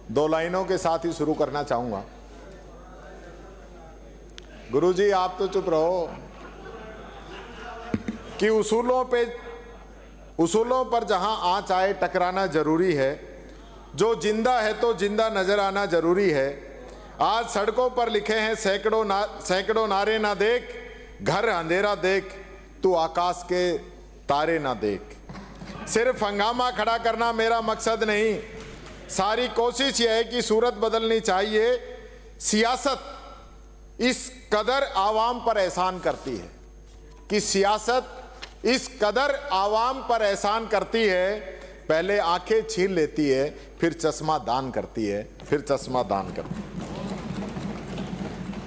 दो लाइनों के साथ ही शुरू करना चाहूंगा। गुरुजी आप तो चुप रहो कि उसूलों पर जहां आंच आए टकराना जरूरी है। जो जिंदा है तो जिंदा नजर आना जरूरी है। आज सड़कों पर लिखे हैं सैकड़ों नारे ना देख, घर अंधेरा देख, तू आकाश के तारे ना देख। सिर्फ हंगामा खड़ा करना मेरा मकसद नहीं, सारी कोशिश यह है कि सूरत बदलनी चाहिए। सियासत इस कदर आवाम पर एहसान करती है कि सियासत इस कदर आवाम पर एहसान करती है, पहले आंखें छीन लेती है, फिर चश्मा दान करती है, फिर चश्मा दान करती है।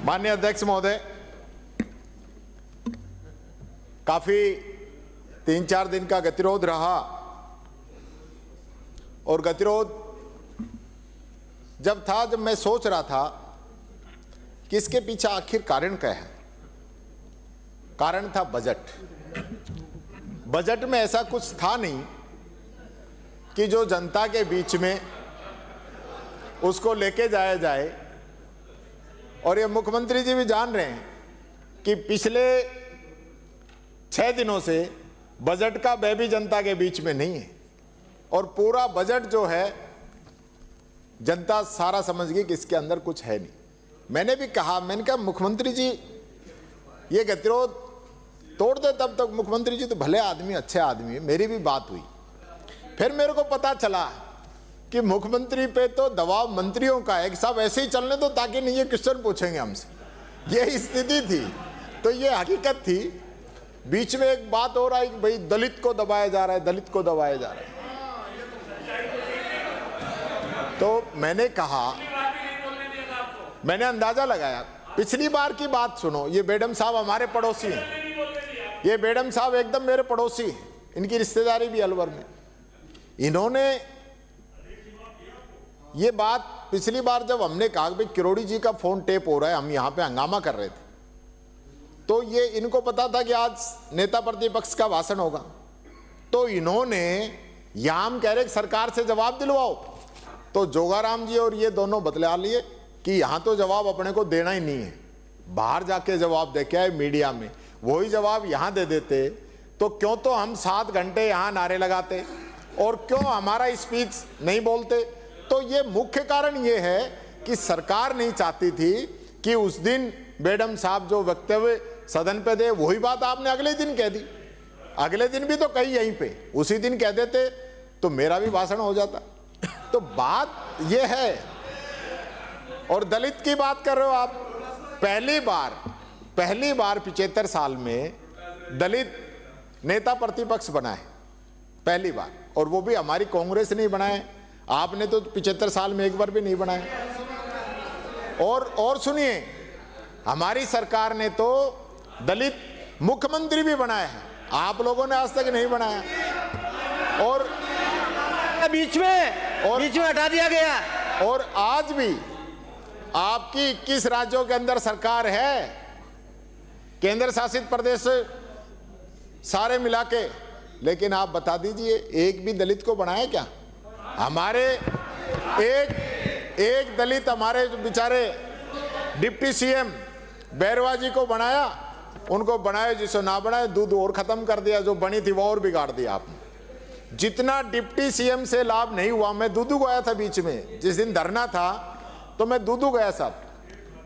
माननीय अध्यक्ष महोदय, काफी 3-4 दिन का गतिरोध रहा और गतिरोध जब मैं सोच रहा था कि इसके पीछे आखिर कारण क्या है। कारण था बजट। बजट में ऐसा कुछ था नहीं कि जो जनता के बीच में उसको लेके जाया जाए। और ये मुख्यमंत्री जी भी जान रहे हैं कि पिछले 6 दिनों से बजट का व्यय भी जनता के बीच में नहीं है और पूरा बजट जो है जनता सारा समझ गई कि इसके अंदर कुछ है नहीं। मैंने कहा मुख्यमंत्री जी ये गतिरोध तोड़ दे, तब तक मुख्यमंत्री जी तो भले आदमी, अच्छे आदमी है। मेरी भी बात हुई, फिर मेरे को पता चला कि मुख्यमंत्री पे तो दबाव मंत्रियों का है कि सब ऐसे ही चलने दो ताकि नहीं ये क्वेश्चन पूछेंगे हमसे। यही स्थिति थी, तो ये हकीकत थी। बीच में एक बात हो रहा है कि भाई दलित को दबाया जा रहा है, दलित को दबाया जा रहा है। तो मैंने कहा, मैंने अंदाजा लगाया। पिछली बार की बात सुनो, ये बेडम साहब हमारे पड़ोसी हैं, ये बेडम साहब एकदम मेरे पड़ोसी हैं, इनकी रिश्तेदारी भी अलवर में। इन्होंने ये बात पिछली बार जब हमने कहा भाई किरोड़ी जी का फोन टेप हो रहा है, हम यहां पे हंगामा कर रहे थे, तो ये इनको पता था कि आज नेता प्रतिपक्ष का भाषण होगा, तो इन्होंने यहां कह रहे सरकार से जवाब दिलवाओ, तो जोगाराम जी और ये दोनों बतला लिए कि यहां तो जवाब अपने को देना ही नहीं है, बाहर जाके जवाब दे के आए मीडिया में। वही जवाब यहां दे देते तो क्यों तो हम 7 घंटे यहां नारे लगाते और क्यों हमारा स्पीच नहीं बोलते। तो ये मुख्य कारण ये है कि सरकार नहीं चाहती थी कि उस दिन बेडम साहब जो वक्तव्य सदन पे दे वही बात आपने अगले दिन कह दी। अगले दिन भी तो कही यहीं पे, उसी दिन कह देते तो मेरा भी भाषण हो जाता। तो बात ये है। और दलित की बात कर रहे हो आप, पहली बार 75 साल में दलित नेता प्रतिपक्ष बना है, पहली बार, और वो भी हमारी कांग्रेस नहीं बनाए। आपने तो 75 साल में एक बार भी नहीं बनाया। और सुनिए, हमारी सरकार ने तो दलित मुख्यमंत्री भी बनाए हैं, आप लोगों ने आज तक नहीं बनाया। और बीच में हटा दिया गया। और आज भी आपकी 21 राज्यों के अंदर सरकार है, केंद्र शासित प्रदेश सारे मिला के, लेकिन आप बता दीजिए एक भी दलित को बनाया क्या? हमारे एक दलित हमारे बेचारे डिप्टी सीएम बैरवा जी को बनाया, उनको बनाए जिसको ना बनाए, दूध और खत्म कर दिया, जो बनी थी वो और बिगाड़ दिया आपने। जितना डिप्टी सीएम से लाभ नहीं हुआ, मैं दूधू गया था बीच में, जिस दिन धरना था तो मैं दूधू गया साहब,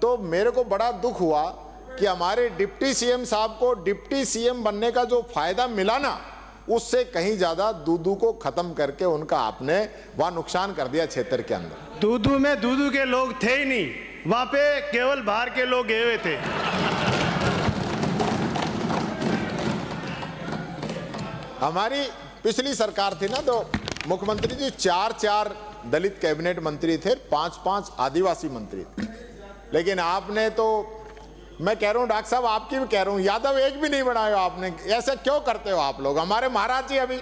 तो मेरे को बड़ा दुख हुआ कि हमारे डिप्टी सीएम साहब को डिप्टी सीएम बनने का जो फायदा मिला ना, उससे कहीं ज्यादा दूधू को खत्म करके उनका आपने वहां नुकसान कर दिया क्षेत्र के अंदर। दूधू में दूधू के लोग थे ही नहीं, वहां पे केवल बाहर के लोग गए हुए थे। हमारी पिछली सरकार थी ना, तो मुख्यमंत्री जी 4 दलित कैबिनेट मंत्री थे, 5 आदिवासी मंत्री थे। लेकिन आपने तो, मैं कह रहा हूं डॉक्टर साहब, आपकी भी कह रहा हूं, यादव एक भी नहीं बनाया आपने। ऐसे क्यों करते हो आप लोग? हमारे महाराज जी, अभी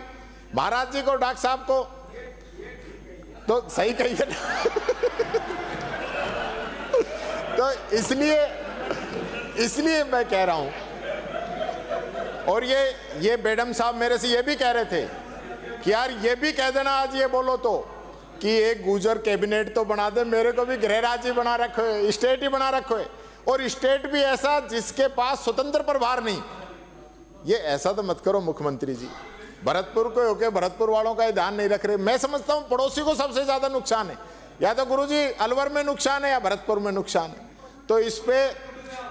महाराज जी को, डॉक्टर साहब को तो सही कहिए ना। तो इसलिए मैं कह रहा हूं। और ये बेडम साहब मेरे से ये भी कह रहे थे कि यार ये भी कह देना आज ये बोलो तो कि एक गुजर कैबिनेट तो बना दे, मेरे को भी गृह राज्य बना रखो है, स्टेट ही बना रखो है, और स्टेट भी ऐसा जिसके पास स्वतंत्र प्रभार नहीं। ये ऐसा तो मत करो मुख्यमंत्री जी। भरतपुर को होके भरतपुर वालों का ध्यान नहीं रख रहे। मैं समझता हूं पड़ोसी को सबसे ज्यादा नुकसान है, या तो गुरुजी अलवर में नुकसान है या भरतपुर में नुकसान है। तो इस पे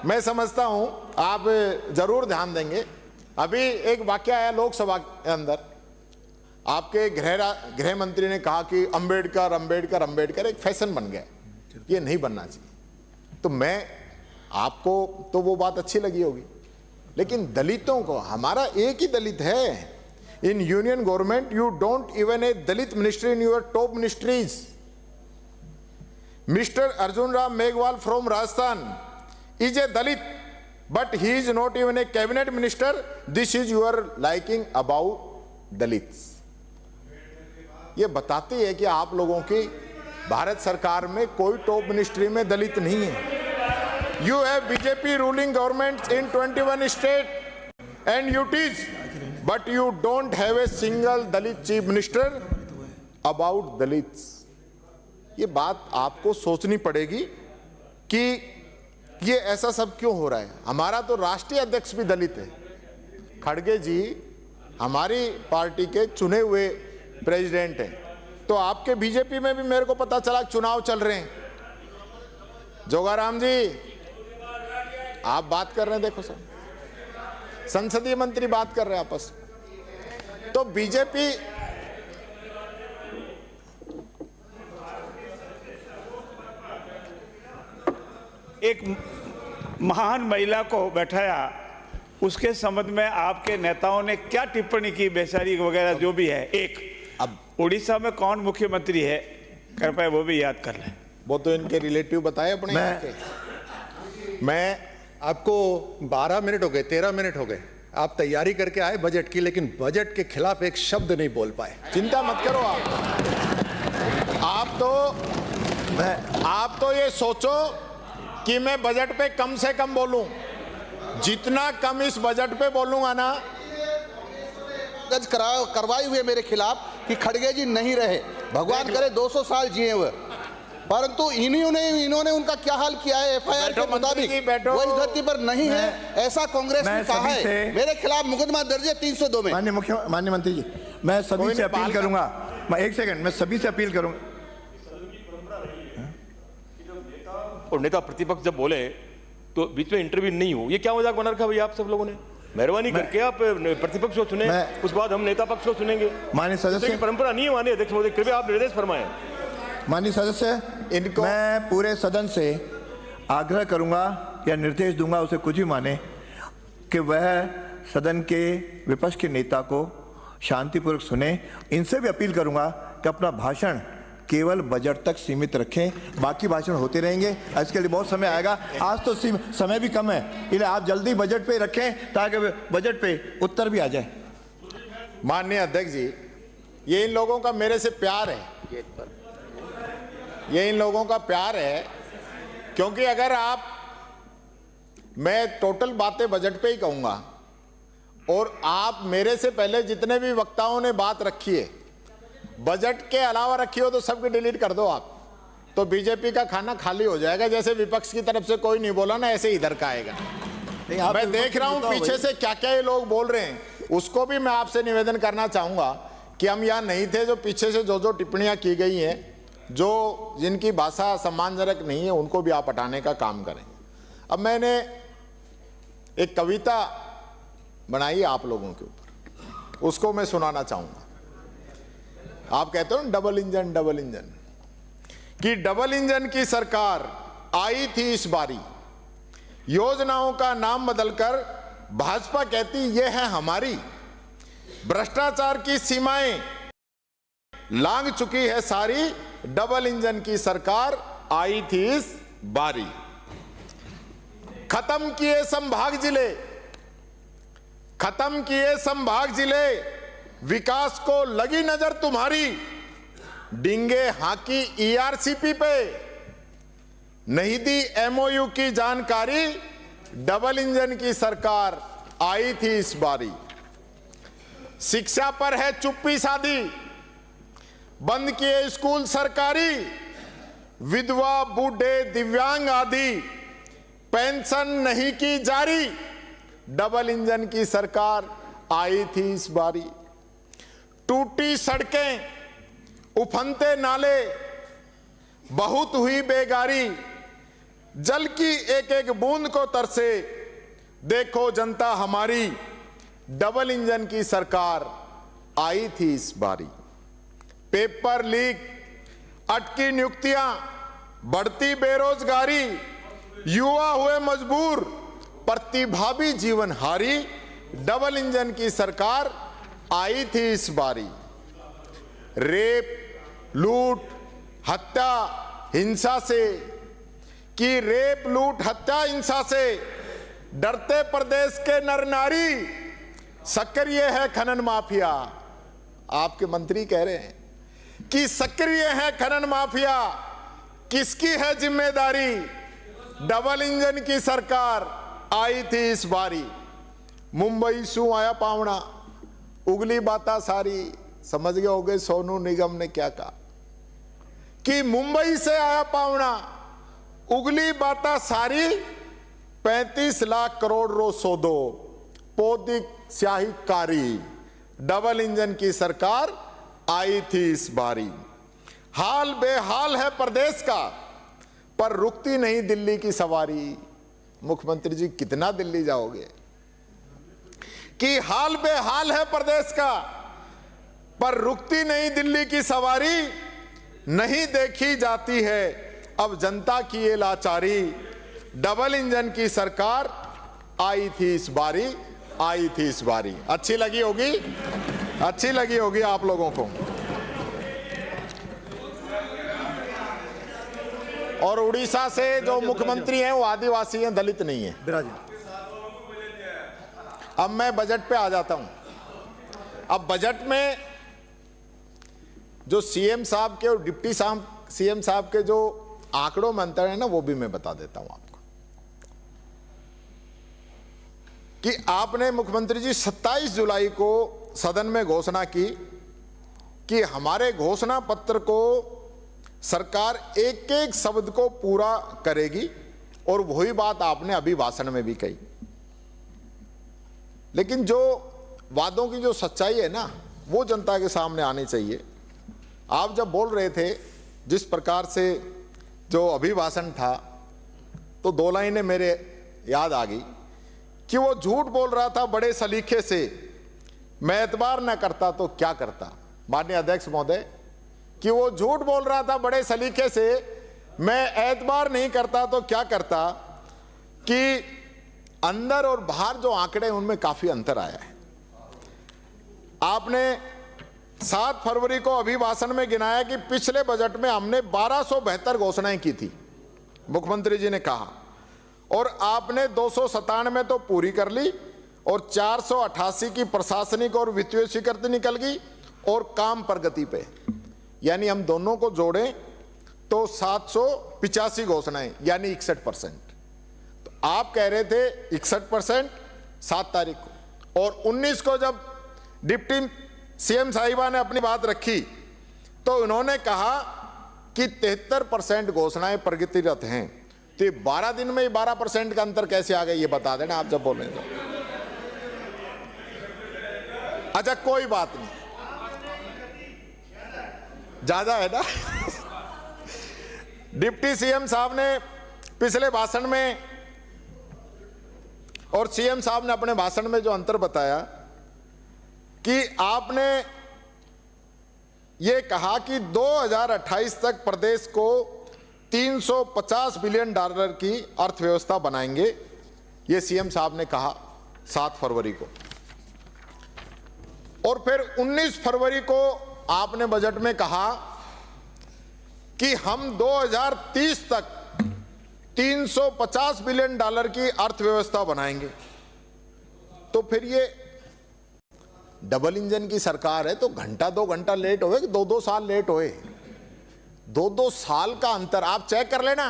मैं समझता हूं आप जरूर ध्यान देंगे। अभी एक वाकया आया लोकसभा के अंदर, आपके गृह मंत्री ने कहा कि अंबेडकर अंबेडकर अंबेडकर एक फैशन बन गया, ये नहीं बनना चाहिए। तो मैं आपको तो वो बात अच्छी लगी होगी, लेकिन दलितों को, हमारा एक ही दलित है in union government. You don't even a Dalit ministry in your top ministries. Mister Arjun Ram Meghwal from Rajasthan is a Dalit, but he is not even a cabinet minister. This is your liking about Dalits. ये बताती है कि आप लोगों की भारत सरकार में कोई टॉप मिनिस्ट्री में दलित नहीं है। You have BJP ruling governments in 21 states and UTs, but you don't have a single Dalit chief minister about Dalits. ये बात आपको सोचनी पड़ेगी कि ये ऐसा सब क्यों हो रहा है। हमारा तो राष्ट्रीय अध्यक्ष भी दलित है। खड़गे जी हमारी पार्टी के चुने हुए प्रेसिडेंट हैं, तो आपके बीजेपी में भी मेरे को पता चला चुनाव चल रहे हैं। जोगाराम जी आप बात कर रहे हैं, देखो सर संसदीय मंत्री बात कर रहे हैं आपस में। तो बीजेपी एक महान महिला को बैठाया, उसके संबंध में आपके नेताओं ने क्या टिप्पणी की, बेचारी वगैरह जो भी है। एक अब उड़ीसा में कौन मुख्यमंत्री है, कृपया वो भी याद कर लें। वो तो इनके रिलेटिव बताए अपने यहाँ के। मैं आपको 12 मिनट हो गए, 13 मिनट हो गए, आप तैयारी करके आए बजट की, लेकिन बजट के खिलाफ एक शब्द नहीं बोल पाए। चिंता मत करो आप तो ये सोचो कि मैं बजट पे कम से कम बोलूं। जितना कम इस बजट पे बोलूंगा ना, करवाए हुए मेरे खिलाफ कि खड़गे जी नहीं रहे, भगवान करे 200 साल जिए हुए, परंतु इन्होंने उनका क्या हाल किया है। एफआईआर के मुताबिक वो इस धरती पर नहीं है, ऐसा कांग्रेस ने कहा है। मेरे खिलाफ मुकदमा दर्ज है 302 में। माननीय मंत्री जी, मैं सभी से अपील करूंगा, मैं एक सेकंड, मैं सभी से अपील करूंगा। और नेता प्रतिपक्ष जब बोले तो बीच में इंटरव्यू नहीं हो, ये क्या मजाक बना रखा भैया आप सब लोगों ने। मेहरबानी करके आप प्रतिपक्ष को सुने, उस बाद हम नेता पक्ष को सुनेंगे। माननीय सदस्य, परंपरा नहीं है माननीय अध्यक्ष महोदय, कृपया आप निर्देश फरमाएं। माननीय सदस्य, इनको मैं पूरे सदन से आग्रह करूंगा या निर्देश दूंगा, उसे कुछ भी माने, कि वह सदन के विपक्ष के नेता को शांतिपूर्वक सुने। इनसे भी अपील करूंगा कि अपना भाषण केवल बजट तक सीमित रखें, बाकी भाषण होते रहेंगे। इसके लिए बहुत समय आएगा, आज तो समय भी कम है, इसलिए आप जल्दी बजट पे रखें ताकि बजट पे उत्तर भी आ जाए। माननीय अध्यक्ष जी, ये इन लोगों का मेरे से प्यार है, ये इन लोगों का प्यार है, क्योंकि अगर मैं टोटल बातें बजट पे ही कहूंगा और आप मेरे से पहले जितने भी वक्ताओं ने बात रखी है बजट के अलावा रखी हो तो सबकी डिलीट कर दो आप, तो बीजेपी का खाना खाली हो जाएगा। जैसे विपक्ष की तरफ से कोई नहीं बोला ना, ऐसे इधर का आएगा। मैं देख रहा हूं पीछे से क्या क्या ये लोग बोल रहे हैं, उसको भी मैं आपसे निवेदन करना चाहूंगा कि हम यहाँ नहीं थे, जो पीछे से जो टिप्पणियां की गई हैं, जो जिनकी भाषा सम्मानजनक नहीं है, उनको भी आप हटाने का काम करें। अब मैंने एक कविता बनाई आप लोगों के ऊपर, उसको मैं सुनाना चाहूंगा। आप कहते हो डबल इंजन, कि डबल इंजन की सरकार आई थी इस बारी, योजनाओं का नाम बदलकर भाजपा कहती ये है हमारी, भ्रष्टाचार की सीमाएं लांघ चुकी है सारी, डबल इंजन की सरकार आई थी इस बारी। खत्म किए संभाग जिले, विकास को लगी नजर तुम्हारी, डिंगे हाकी ईआरसीपी पे, नहीं दी एमओयू की जानकारी, डबल इंजन की सरकार आई थी इस बारी। शिक्षा पर है चुप्पी साधी, बंद किए स्कूल सरकारी, विधवा, बूढ़े, दिव्यांग आदि पेंशन नहीं की जारी। डबल इंजन की सरकार आई थी इस बारी। टूटी सड़कें, उफनते नाले, बहुत हुई बेगारी, जल की एक एक बूंद को तरसे देखो जनता हमारी। डबल इंजन की सरकार आई थी इस बारी। पेपर लीक, अटकी नियुक्तियां, बढ़ती बेरोजगारी, युवा हुए मजबूर, प्रतिभावी जीवन हारी। डबल इंजन की सरकार आई थी इस बारी। रेप, लूट, हत्या, हिंसा से कि रेप, लूट, हत्या, हिंसा से डरते प्रदेश के नर नारी। सक्रिय है खनन माफिया। आपके मंत्री कह रहे हैं कि सक्रिय है खनन माफिया, किसकी है जिम्मेदारी? डबल इंजन की सरकार आई थी इस बारी। मुंबई सू आया पावना, उगली बाता सारी। समझ गए होगे सोनू निगम ने क्या कहा कि मुंबई से आया पावना, उगली बाता सारी, 35 लाख करोड़ रो सौदो, पौधिक स्याही कारी। डबल इंजन की सरकार आई थी इस बारी। हाल बेहाल है प्रदेश का, पर रुकती नहीं दिल्ली की सवारी। मुख्यमंत्री जी कितना दिल्ली जाओगे? कि हाल बेहाल है प्रदेश का, पर रुकती नहीं दिल्ली की सवारी। नहीं देखी जाती है अब जनता की ये लाचारी। डबल इंजन की सरकार आई थी इस बारी, आई थी इस बारी। अच्छी लगी होगी, अच्छी लगी होगी आप लोगों को। और उड़ीसा से जो मुख्यमंत्री हैं वो आदिवासी हैं, दलित नहीं है। अब मैं बजट पे आ जाता हूं। अब बजट में जो सीएम साहब के और डिप्टी सीएम साहब के जो आंकड़ों में अंतर है ना, वो भी मैं बता देता हूं आपको। कि आपने मुख्यमंत्री जी 27 जुलाई को सदन में घोषणा की कि हमारे घोषणा पत्र को सरकार एक एक शब्द को पूरा करेगी, और वही बात आपने अभी भाषण में भी कही। लेकिन जो वादों की जो सच्चाई है ना, वो जनता के सामने आनी चाहिए। आप जब बोल रहे थे जिस प्रकार से जो अभिभाषण था, तो 2 लाइनें मेरे याद आ गई कि वो झूठ बोल रहा था बड़े सलीके से, मैं एतबार न करता तो क्या करता। माननीय अध्यक्ष महोदय, कि वो झूठ बोल रहा था बड़े सलीके से, मैं एतबार नहीं करता तो क्या करता। कि अंदर और बाहर जो आंकड़े हैं उनमें काफी अंतर आया है। आपने 7 फरवरी को अभिभाषण में गिनाया कि पिछले बजट में हमने 1272 घोषणाएं की थी, मुख्यमंत्री जी ने कहा, और आपने 297 तो पूरी कर ली, और 488 की प्रशासनिक और वित्तीय स्वीकृति निकल गई, और काम प्रगति पे, यानी हम दोनों को जोड़ें तो 785 घोषणाएं, यानी 61%। तो आप कह रहे थे 61% 7 तारीख को, और 19 को जब डिप्टी सीएम साहिबा ने अपनी बात रखी तो उन्होंने कहा कि 73% घोषणाएं प्रगतिरत हैं। तो ये 12 दिन में ही 12% का अंतर कैसे आ गया, ये बता देना आप जब बोल रहे थे। अच्छा कोई बात नहीं, ज्यादा है ना। डिप्टी सीएम साहब ने पिछले भाषण में और सीएम साहब ने अपने भाषण में जो अंतर बताया कि आपने ये कहा कि 2028 तक प्रदेश को 350 बिलियन डॉलर की अर्थव्यवस्था बनाएंगे, ये सीएम साहब ने कहा 7 फरवरी को। और फिर 19 फरवरी को आपने बजट में कहा कि हम 2030 तक 350 बिलियन डॉलर की अर्थव्यवस्था बनाएंगे। तो फिर ये डबल इंजन की सरकार है, तो घंटा 2 घंटा लेट होए कि 2-2 साल लेट होए, 2-2 साल का अंतर आप चेक कर लेना।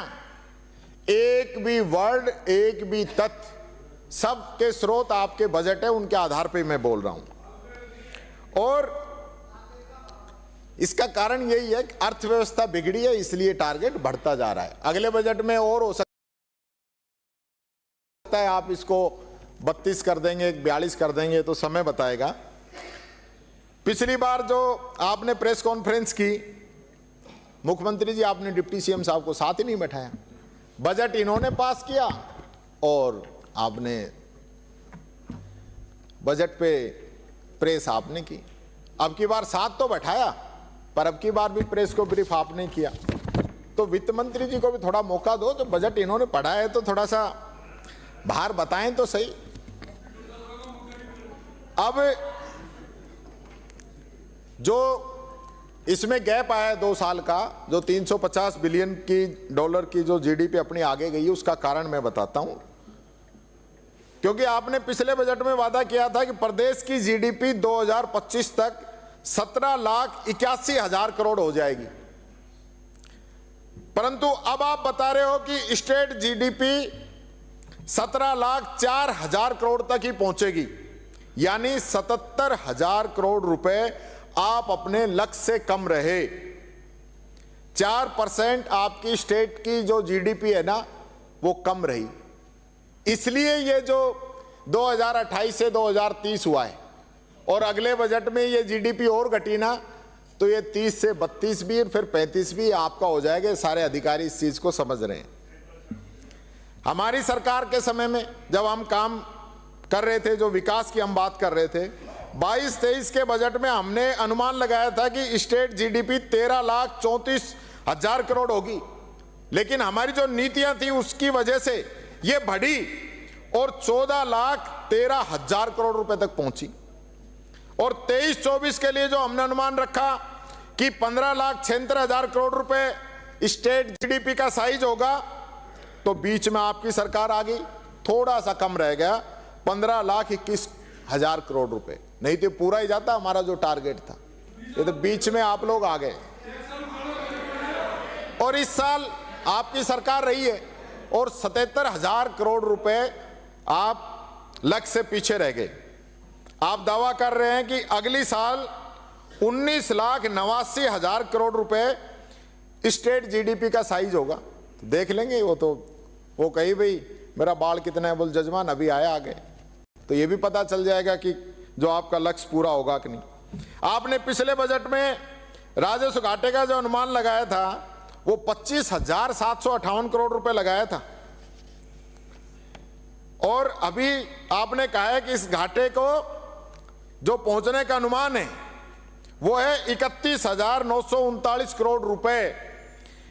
एक भी वर्ड, एक भी तथ्य, सबके स्रोत आपके बजट है, उनके आधार पे मैं बोल रहा हूं। और इसका कारण यही है कि अर्थव्यवस्था बिगड़ी है, इसलिए टारगेट बढ़ता जा रहा है। अगले बजट में और हो सकता है आप इसको 32 कर देंगे, 42 कर देंगे, तो समय बताएगा। पिछली बार जो आपने प्रेस कॉन्फ्रेंस की, मुख्यमंत्री जी आपने डिप्टी सीएम साहब को साथ ही नहीं बैठाया, बजट इन्होंने पास किया और आपने बजट पे प्रेस आपने की। अब की बार साथ तो बैठाया, पर अब की बार भी प्रेस को ब्रीफ आपने किया। तो वित्त मंत्री जी को भी थोड़ा मौका दो, जो बजट इन्होंने पढ़ा है तो थोड़ा सा बाहर बताएं तो सही। अब जो इसमें गैप आया है 2 साल का, जो 350 बिलियन की डॉलर की जो जीडीपी अपनी आगे गई है, उसका कारण मैं बताता हूं। क्योंकि आपने पिछले बजट में वादा किया था कि प्रदेश की जीडीपी 2025 तक 17,81,000 करोड़ हो जाएगी, परंतु अब आप बता रहे हो कि स्टेट जीडीपी 17,04,000 करोड़ तक ही पहुंचेगी, यानी 77,000 करोड़ रुपए आप अपने लक्ष्य से कम रहे। 4% आपकी स्टेट की जो जीडीपी है ना, वो कम रही। इसलिए ये जो 2028 से 2030 हुआ है, और अगले बजट में ये जीडीपी और घटी ना, तो ये 30 से 32 भी फिर 35 भी आपका हो जाएगा। सारे अधिकारी इस चीज को समझ रहे हैं। हमारी सरकार के समय में जब हम काम कर रहे थे, जो विकास की हम बात कर रहे थे, 22-23 के बजट में हमने अनुमान लगाया था कि स्टेट जीडीपी 13,34,000 करोड़ होगी, लेकिन हमारी जो नीतियां थी उसकी वजह से ये बढ़ी और 14,13,000 करोड़ रुपए तक पहुंची। और 23-24 के लिए जो हमने अनुमान रखा कि 15,76,000 करोड़ रुपए स्टेट जीडीपी का साइज होगा, तो बीच में आपकी सरकार आ गई, थोड़ा सा कम रह गया, 15,21,000 करोड़ रुपए। नहीं तो पूरा ही जाता हमारा जो टारगेट था, ये तो बीच में आप लोग आ गए। और इस साल आपकी सरकार रही है और 77,000 करोड़ रुपए आप लक्ष्य से पीछे रह गए। आप दावा कर रहे हैं कि अगली साल 19,89,000 करोड़ रुपए स्टेट जीडीपी का साइज होगा। तो देख लेंगे, वो कही भाई मेरा बाल कितना है, बोल जजमान अभी आया आगे, तो ये भी पता चल जाएगा कि जो आपका लक्ष्य पूरा होगा कि नहीं। आपने पिछले बजट में राजस्व घाटे का जो अनुमान लगाया था, वो 25,758 करोड़ रुपए लगाया था, और अभी आपने कहा है कि इस घाटे को जो पहुंचने का अनुमान है वो है 31,939 करोड़ रुपए।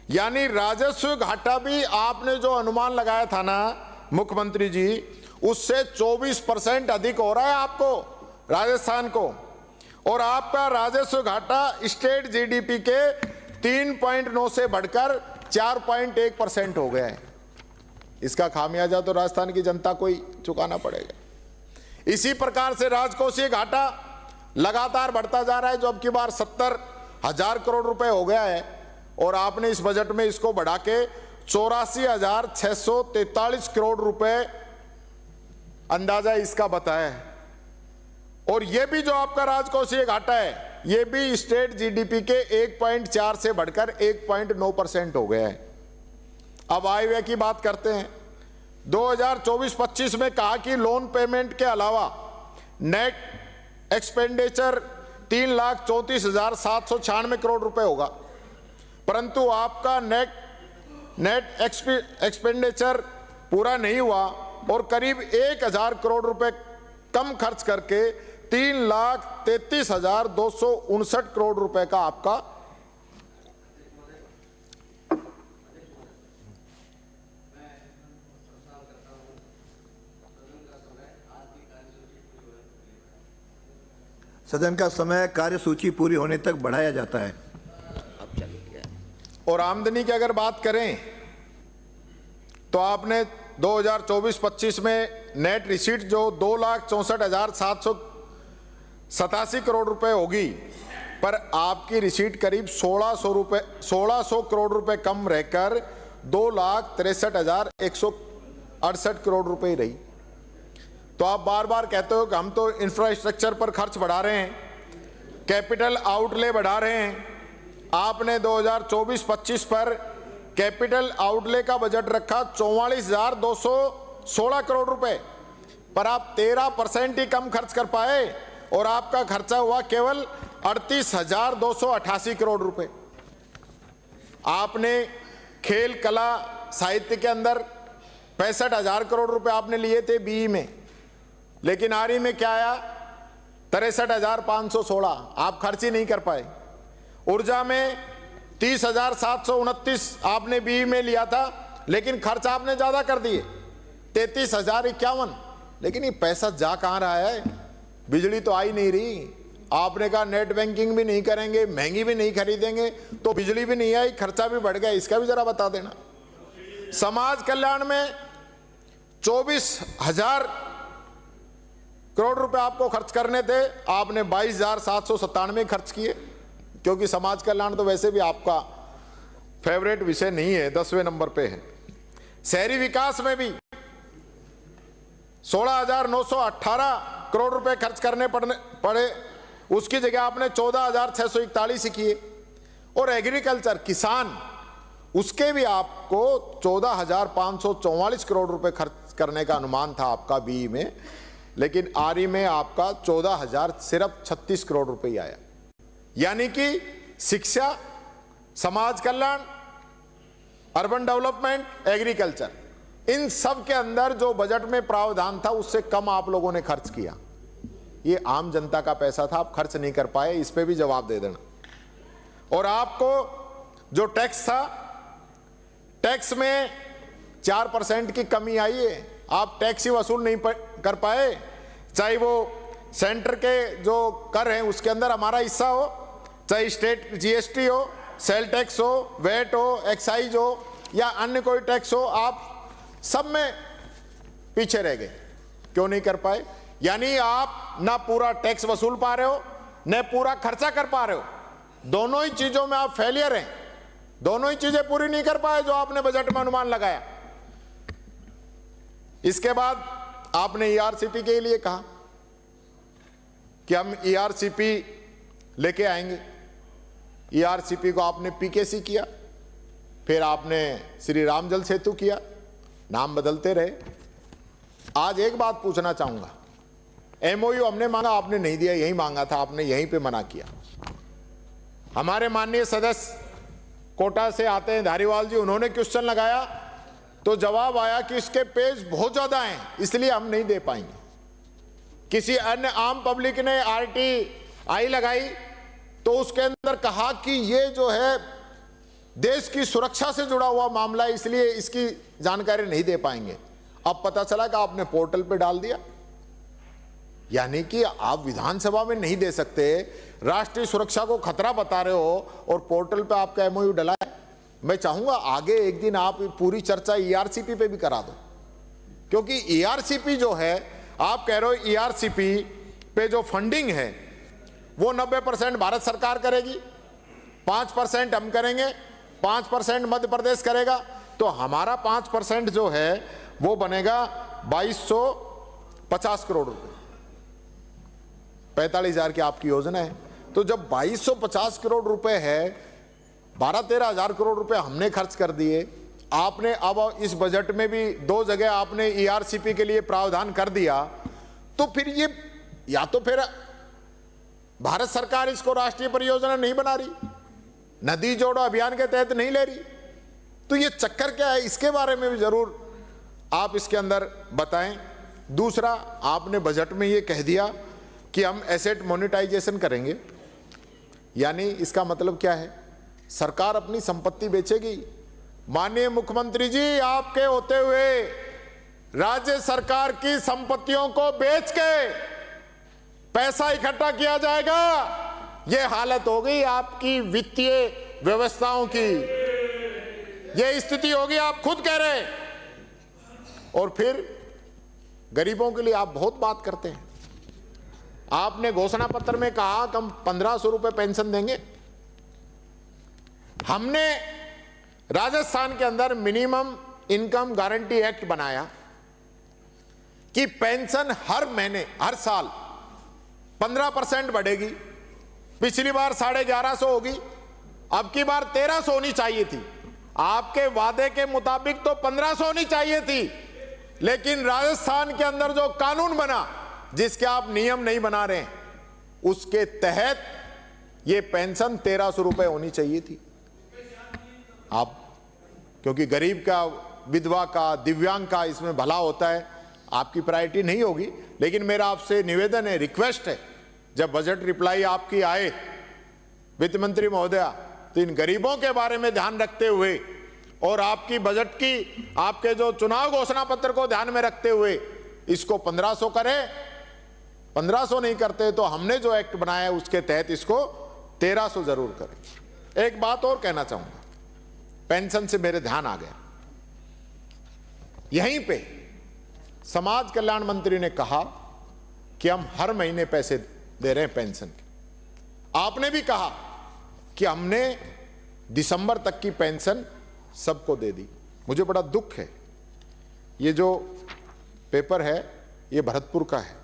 यानी राजस्व घाटा भी आपने जो अनुमान लगाया था ना मुख्यमंत्री जी, उससे 24% अधिक हो रहा है आपको, राजस्थान को। और आपका राजस्व घाटा स्टेट जीडीपी के 3.9 से बढ़कर 4.1% हो गया है। इसका खामियाजा तो राजस्थान की जनता को ही चुकाना पड़ेगा। इसी प्रकार से राजकोषीय घाटा लगातार बढ़ता जा रहा है, जो अब की बार 70,000 करोड़ रुपए हो गया है, और आपने इस बजट में इसको बढ़ा के 84,643 करोड़ रुपए अंदाजा इसका बताया है। और यह भी जो आपका राजकोषीय घाटा है, यह भी स्टेट जीडीपी के 1.4 से बढ़कर 1.9% हो गया है। अब आय व्यय की बात करते हैं। 2024-25 में कहा कि लोन पेमेंट के अलावा नेट एक्सपेंडिचर 3,34,796 करोड़ रुपए होगा, परंतु आपका नेट एक्सपेंडिचर पूरा नहीं हुआ और करीब 1,000 करोड़ रुपए कम खर्च करके 3,33,259 करोड़ रुपए का आपका सदन का समय कार्यसूची पूरी होने तक बढ़ाया जाता है। और आमदनी की अगर बात करें तो आपने 2024-25 में नेट रिसीट जो 2,64,787 करोड़ रुपए होगी, पर आपकी रिसीट करीब 1,600 करोड़ रुपए कम रहकर 2,63,168 करोड़ रुपए ही रही। तो आप बार बार कहते हो कि हम तो इंफ्रास्ट्रक्चर पर खर्च बढ़ा रहे हैं, कैपिटल आउटले बढ़ा रहे हैं, आपने 2024-25 पर कैपिटल आउटले का बजट रखा 44,216 करोड़ रुपए, पर आप 13% ही कम खर्च कर पाए और आपका खर्चा हुआ केवल 38,288 करोड़ रुपए। आपने खेल कला साहित्य के अंदर 65,000 करोड़ रुपए आपने लिए थे बीई में, लेकिन आरई में क्या आया? 63,516 आप खर्च ही नहीं कर पाए। ऊर्जा में 30,729 आपने बीई में लिया था, लेकिन खर्च आपने ज्यादा कर दिए 33,051। लेकिन ये पैसा जा कहां रहा है? बिजली तो आई नहीं रही। आपने कहा नेट बैंकिंग भी नहीं करेंगे, महंगी भी नहीं खरीदेंगे, तो बिजली भी नहीं आई, खर्चा भी बढ़ गया। इसका भी जरा बता देना। समाज कल्याण में 24,000 करोड़ रुपए आपको खर्च करने थे, आपने 22,797 खर्च किए, क्योंकि समाज कल्याण तो वैसे भी आपका फेवरेट विषय नहीं है, 10वें नंबर पे है। शहरी विकास में भी 16,918 करोड़ रुपए खर्च करने पड़े, उसकी जगह आपने 14,641 ही किए। और एग्रीकल्चर किसान, उसके भी आपको 14,544 करोड़ रुपए खर्च करने का अनुमान था आपका बीई में, लेकिन आरई में आपका 14,000 सिर्फ 36 करोड़ रुपए ही आया। यानी कि शिक्षा, समाज कल्याण, अर्बन डेवलपमेंट, एग्रीकल्चर, इन सब के अंदर जो बजट में प्रावधान था उससे कम आप लोगों ने खर्च किया। ये आम जनता का पैसा था, आप खर्च नहीं कर पाए, इस पे भी जवाब दे देना। और आपको जो टैक्स था, टैक्स में 4% की कमी आई है, आप टैक्स ही वसूल नहीं कर पाए। चाहे वो सेंटर के जो कर हैं उसके अंदर हमारा हिस्सा हो, चाहे स्टेट जीएसटी हो, सेल टैक्स हो, वेट हो, एक्साइज हो या अन्य कोई टैक्स हो, आप सब में पीछे रह गए। क्यों नहीं कर पाए? यानी आप ना पूरा टैक्स वसूल पा रहे हो, न पूरा खर्चा कर पा रहे हो। दोनों ही चीजों में आप फेलियर हैं, दोनों ही चीजें पूरी नहीं कर पाए जो आपने बजट में अनुमान लगाया। इसके बाद आपने ईआरसीपी के लिए कहा कि हम ईआरसीपी लेके आएंगे। ईआरसीपी को आपने पीकेसी किया, फिर आपने श्री राम जल सेतु किया, नाम बदलते रहे। आज एक बात पूछना चाहूंगा, एमओयू हमने मांगा, आपने नहीं दिया, यही मांगा था आपने, यहीं पे मना किया। हमारे माननीय सदस्य कोटा से आते हैं धारीवाल जी, उन्होंने क्वेश्चन लगाया तो जवाब आया कि इसके पेज बहुत ज्यादा हैं, इसलिए हम नहीं दे पाएंगे। किसी अन्य आम पब्लिक ने आरटीआई लगाई तो उसके अंदर कहा कि ये जो है देश की सुरक्षा से जुड़ा हुआ मामला है, इसलिए इसकी जानकारी नहीं दे पाएंगे। अब पता चला कि आपने पोर्टल पे डाल दिया। यानी कि आप विधानसभा में नहीं दे सकते, राष्ट्रीय सुरक्षा को खतरा बता रहे हो और पोर्टल पे आपका एमओयू डला है। मैं चाहूंगा आगे एक दिन आप पूरी चर्चा ईआरसीपी पे भी करा दो, क्योंकि ईआरसीपी जो है, आप कह रहे हो ईआरसीपी पे जो फंडिंग है वो 90% भारत सरकार करेगी, 5% हम करेंगे, 5% मध्य प्रदेश करेगा, तो हमारा 5% जो है वो बनेगा 2250 करोड़ रुपए। 45,000 की आपकी योजना है, तो जब 2250 करोड़ रुपए है, 12-13 हजार करोड़ रुपए हमने खर्च कर दिए। आपने अब इस बजट में भी 2 जगह आपने ईआरसीपी के लिए प्रावधान कर दिया, तो फिर ये या तो फिर भारत सरकार इसको राष्ट्रीय परियोजना नहीं बना रही, नदी जोड़ो अभियान के तहत नहीं ले रही, तो ये चक्कर क्या है? इसके बारे में भी जरूर आप इसके अंदर बताएं। दूसरा, आपने बजट में ये कह दिया कि हम एसेट मोनेटाइजेशन करेंगे, यानी इसका मतलब क्या है? सरकार अपनी संपत्ति बेचेगी। माननीय मुख्यमंत्री जी, आपके होते हुए राज्य सरकार की संपत्तियों को बेच के पैसा इकट्ठा किया जाएगा। यह हालत हो गई आपकी वित्तीय व्यवस्थाओं की, यह स्थिति होगी, आप खुद कह रहे हैं। और फिर गरीबों के लिए आप बहुत बात करते हैं। आपने घोषणा पत्र में कहा कि हम 1500 रुपए पेंशन देंगे। हमने राजस्थान के अंदर मिनिमम इनकम गारंटी एक्ट बनाया कि पेंशन हर महीने, हर साल 15% बढ़ेगी। पिछली बार 1150 होगी, अब की बार 1300 होनी चाहिए थी। आपके वादे के मुताबिक तो 1500 होनी चाहिए थी, लेकिन राजस्थान के अंदर जो कानून बना, जिसके आप नियम नहीं बना रहे, उसके तहत ये पेंशन 1300 रुपए होनी चाहिए थी। आप क्योंकि गरीब का, विधवा का, दिव्यांग का इसमें भला होता है, आपकी प्रायोरिटी नहीं होगी। लेकिन मेरा आपसे निवेदन है, रिक्वेस्ट है, जब बजट रिप्लाई आपकी आए वित्त मंत्री महोदया, तो इन गरीबों के बारे में ध्यान रखते हुए और आपकी बजट की, आपके जो चुनाव घोषणा पत्र को ध्यान में रखते हुए इसको 1500 करें। 1500 नहीं करते तो हमने जो एक्ट बनाया है उसके तहत इसको 1300 जरूर करें। एक बात और कहना चाहूंगा, पेंशन से मेरे ध्यान आ गया, यहीं पे समाज कल्याण मंत्री ने कहा कि हम हर महीने पैसे दे रहे हैं पेंशन के। आपने भी कहा कि हमने दिसंबर तक की पेंशन सबको दे दी। मुझे बड़ा दुख है, ये जो पेपर है ये भरतपुर का है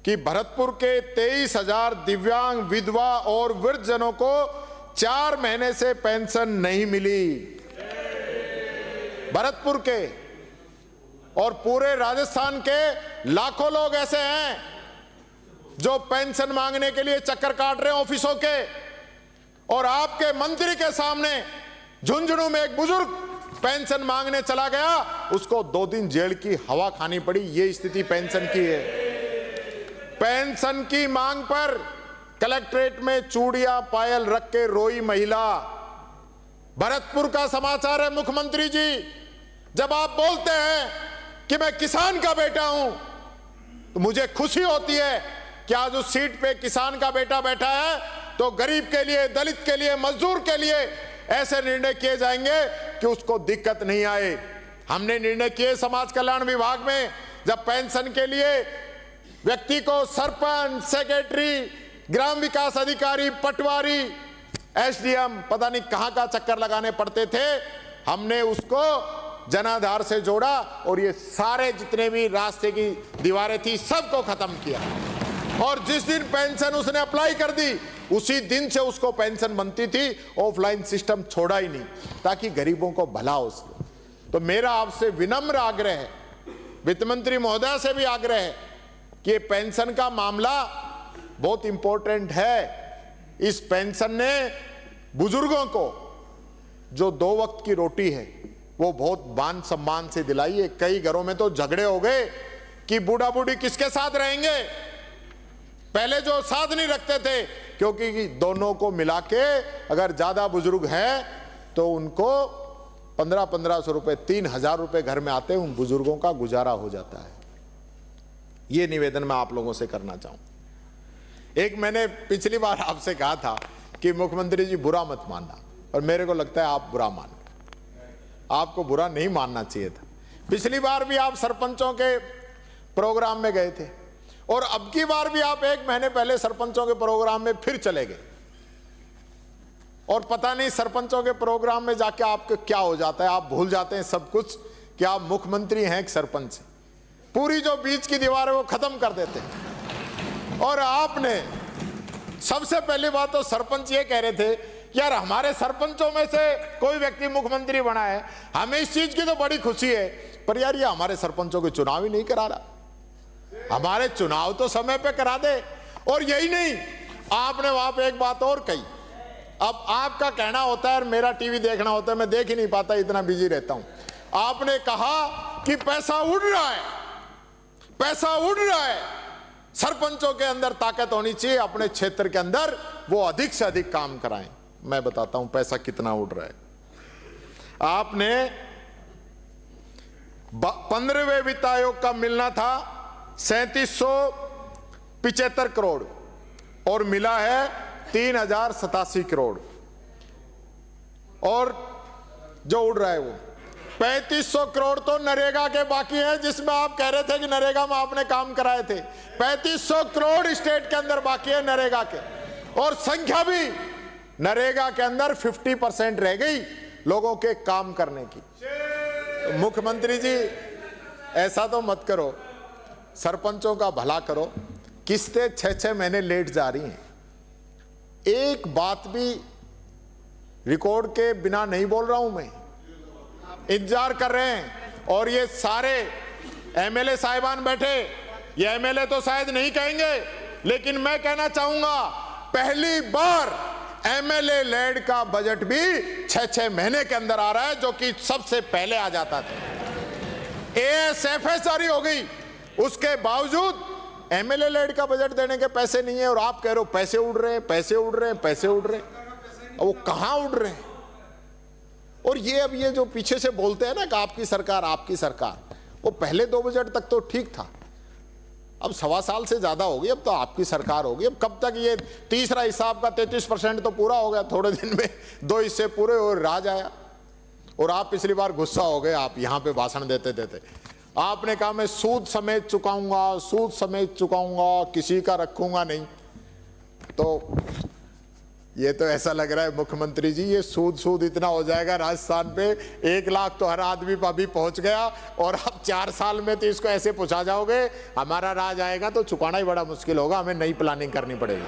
कि भरतपुर के 23,000 दिव्यांग, विधवा और वृद्धजनों को 4 महीने से पेंशन नहीं मिली। भरतपुर के और पूरे राजस्थान के लाखों लोग ऐसे हैं जो पेंशन मांगने के लिए चक्कर काट रहे हैं ऑफिसों के, और आपके मंत्री के सामने झुंझुनू में एक बुजुर्ग पेंशन मांगने चला गया, उसको 2 दिन जेल की हवा खानी पड़ी। ये स्थिति पेंशन की है। पेंशन की मांग पर कलेक्ट्रेट में चूड़ियां पायल रख के रोई महिला। भरतपुर का समाचार है मुख्यमंत्री जी, जब आप बोलते हैं कि मैं किसान का बेटा हूं, तो मुझे खुशी होती है कि आज उस सीट पे किसान का बेटा बैठा है, तो गरीब के लिए, दलित के लिए, मजदूर के लिए ऐसे निर्णय किए जाएंगे कि उसको दिक्कत नहीं आए। हमने निर्णय किए समाज कल्याण विभाग में, जब पेंशन के लिए व्यक्ति को सरपंच, सेक्रेटरी, ग्राम विकास अधिकारी, पटवारी, एसडीएम, पता नहीं कहां का चक्कर लगाने पड़ते थे, हमने उसको जनाधार से जोड़ा और ये सारे जितने भी रास्ते की दीवारें थी सबको खत्म किया। और जिस दिन पेंशन उसने अप्लाई कर दी, उसी दिन से उसको पेंशन बनती थी। ऑफलाइन सिस्टम छोड़ा ही नहीं, ताकि गरीबों को भला हो सके। तो मेरा आपसे विनम्र आग्रह है, वित्त मंत्री महोदया से भी आग्रह है कि ये पेंशन का मामला बहुत इंपॉर्टेंट है। इस पेंशन ने बुजुर्गों को जो 2 वक्त की रोटी है वो बहुत मान सम्मान से दिलाई है। कई घरों में तो झगड़े हो गए कि बूढ़ा बूढ़ी किसके साथ रहेंगे, पहले जो साथ नहीं रखते थे, क्योंकि दोनों को मिला के अगर ज्यादा बुजुर्ग हैं तो उनको 1500 रुपए, 3000 रुपए घर में आते हैं, उन बुजुर्गों का गुजारा हो जाता है। ये निवेदन मैं आप लोगों से करना चाहूं। एक मैंने पिछली बार आपसे कहा था कि मुख्यमंत्री जी बुरा मत मानना, और मेरे को लगता है आप बुरा मान गए। आपको बुरा नहीं मानना चाहिए था। पिछली बार भी आप सरपंचों के प्रोग्राम में गए थे, और अब की बार भी आप 1 महीने पहले सरपंचों के प्रोग्राम में फिर चले गए, और पता नहीं सरपंचों के प्रोग्राम में जाके आपको क्या हो जाता है। आप भूल जाते हैं सब कुछ कि आप मुख्यमंत्री हैं एक सरपंच। पूरी जो बीच की दीवार है वो खत्म कर देते हैं। और आपने सबसे पहली बात तो सरपंच ये कह रहे थे, यार हमारे सरपंचों में से कोई व्यक्ति मुख्यमंत्री बना है, हमें इस चीज की तो बड़ी खुशी है, पर यार ये हमारे सरपंचों के चुनाव ही नहीं करा रहा। हमारे चुनाव तो समय पे करा दे। और यही नहीं, आपने वहां पे एक बात और कही। अब आपका कहना होता है, मेरा टीवी देखना होता है, मैं देख ही नहीं पाता, इतना बिजी रहता हूं। आपने कहा कि पैसा उड़ रहा है, पैसा उड़ रहा है, सरपंचों के अंदर ताकत होनी चाहिए, अपने क्षेत्र के अंदर वो अधिक से अधिक काम कराएं। मैं बताता हूं पैसा कितना उड़ रहा है। आपने 15वें वित्त आयोग का मिलना था 3775 करोड़, और मिला है 3087 करोड़। और जो उड़ रहा है वो 3500 करोड़ तो नरेगा के बाकी हैं, जिसमें आप कह रहे थे कि नरेगा में आपने काम कराए थे। 3500 करोड़ स्टेट के अंदर बाकी है नरेगा के, और संख्या भी नरेगा के अंदर 50% रह गई लोगों के काम करने की। तो मुख्यमंत्री जी ऐसा तो मत करो, सरपंचों का भला करो। किस्तें 6-6 महीने लेट जा रही हैं, एक बात भी रिकॉर्ड के बिना नहीं बोल रहा हूं मैं, इंतजार कर रहे हैं। और ये सारे एमएलए साहिबान बैठे, ये एमएलए तो शायद नहीं कहेंगे, लेकिन मैं कहना चाहूंगा पहली बार एमएलए लेड का बजट भी 6-6 महीने के अंदर आ रहा है, जो कि सबसे पहले आ जाता था। एएसएफएस जारी हो गई, उसके बावजूद एमएलए लेड का बजट देने के पैसे नहीं है, और आप कह रहे हो पैसे उड़ रहे हैं, पैसे उड़ रहे हैं, पैसे उड़ रहे हैं। वो कहां उड़ रहे हैं? और ये अब ये जो पीछे से बोलते हैं ना कि आपकी सरकार, आपकी सरकार, वो पहले 2 बजट तक तो ठीक था, अब 1.25 साल से ज्यादा हो गई, अब तो आपकी सरकार होगी। अब कब तक ये तीसरा हिसाब का 33% तो पूरा हो गया, थोड़े दिन में 2 हिस्से पूरे और राज आया। और आप पिछली बार गुस्सा हो गए, आप यहां पे भाषण देते देते आपने कहा मैं सूद समेत चुकाऊंगा, सूद समेत चुकाऊंगा, किसी का रखूंगा नहीं। तो ये तो ऐसा लग रहा है मुख्यमंत्री जी, ये सूद इतना हो जाएगा राजस्थान पे, 1 लाख तो हर आदमी पर अभी पहुंच गया, और अब 4 साल में तो इसको ऐसे पूछा जाओगे, हमारा राज आएगा तो चुकाना ही बड़ा मुश्किल होगा, हमें नई प्लानिंग करनी पड़ेगी।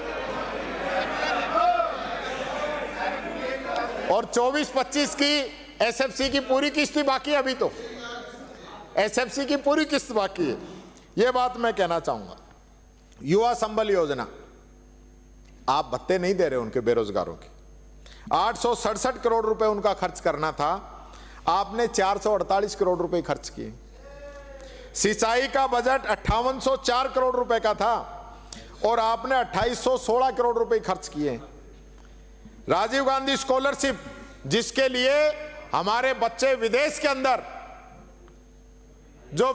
और 24-25 की एसएफसी की पूरी किस्त बाकी है, अभी तो एसएफसी की पूरी किस्त बाकी है। ये बात मैं कहना चाहूंगा। युवा संबल योजना, आप भत्ते नहीं दे रहे उनके बेरोजगारों के, 867 करोड़ रुपए उनका खर्च करना था, आपने 448 करोड़ रुपए खर्च किए। सिंचाई का बजट 5804 करोड़ रुपए का था, और आपने 2816 करोड़ रुपए खर्च किए। राजीव गांधी स्कॉलरशिप, जिसके लिए हमारे बच्चे विदेश के अंदर जो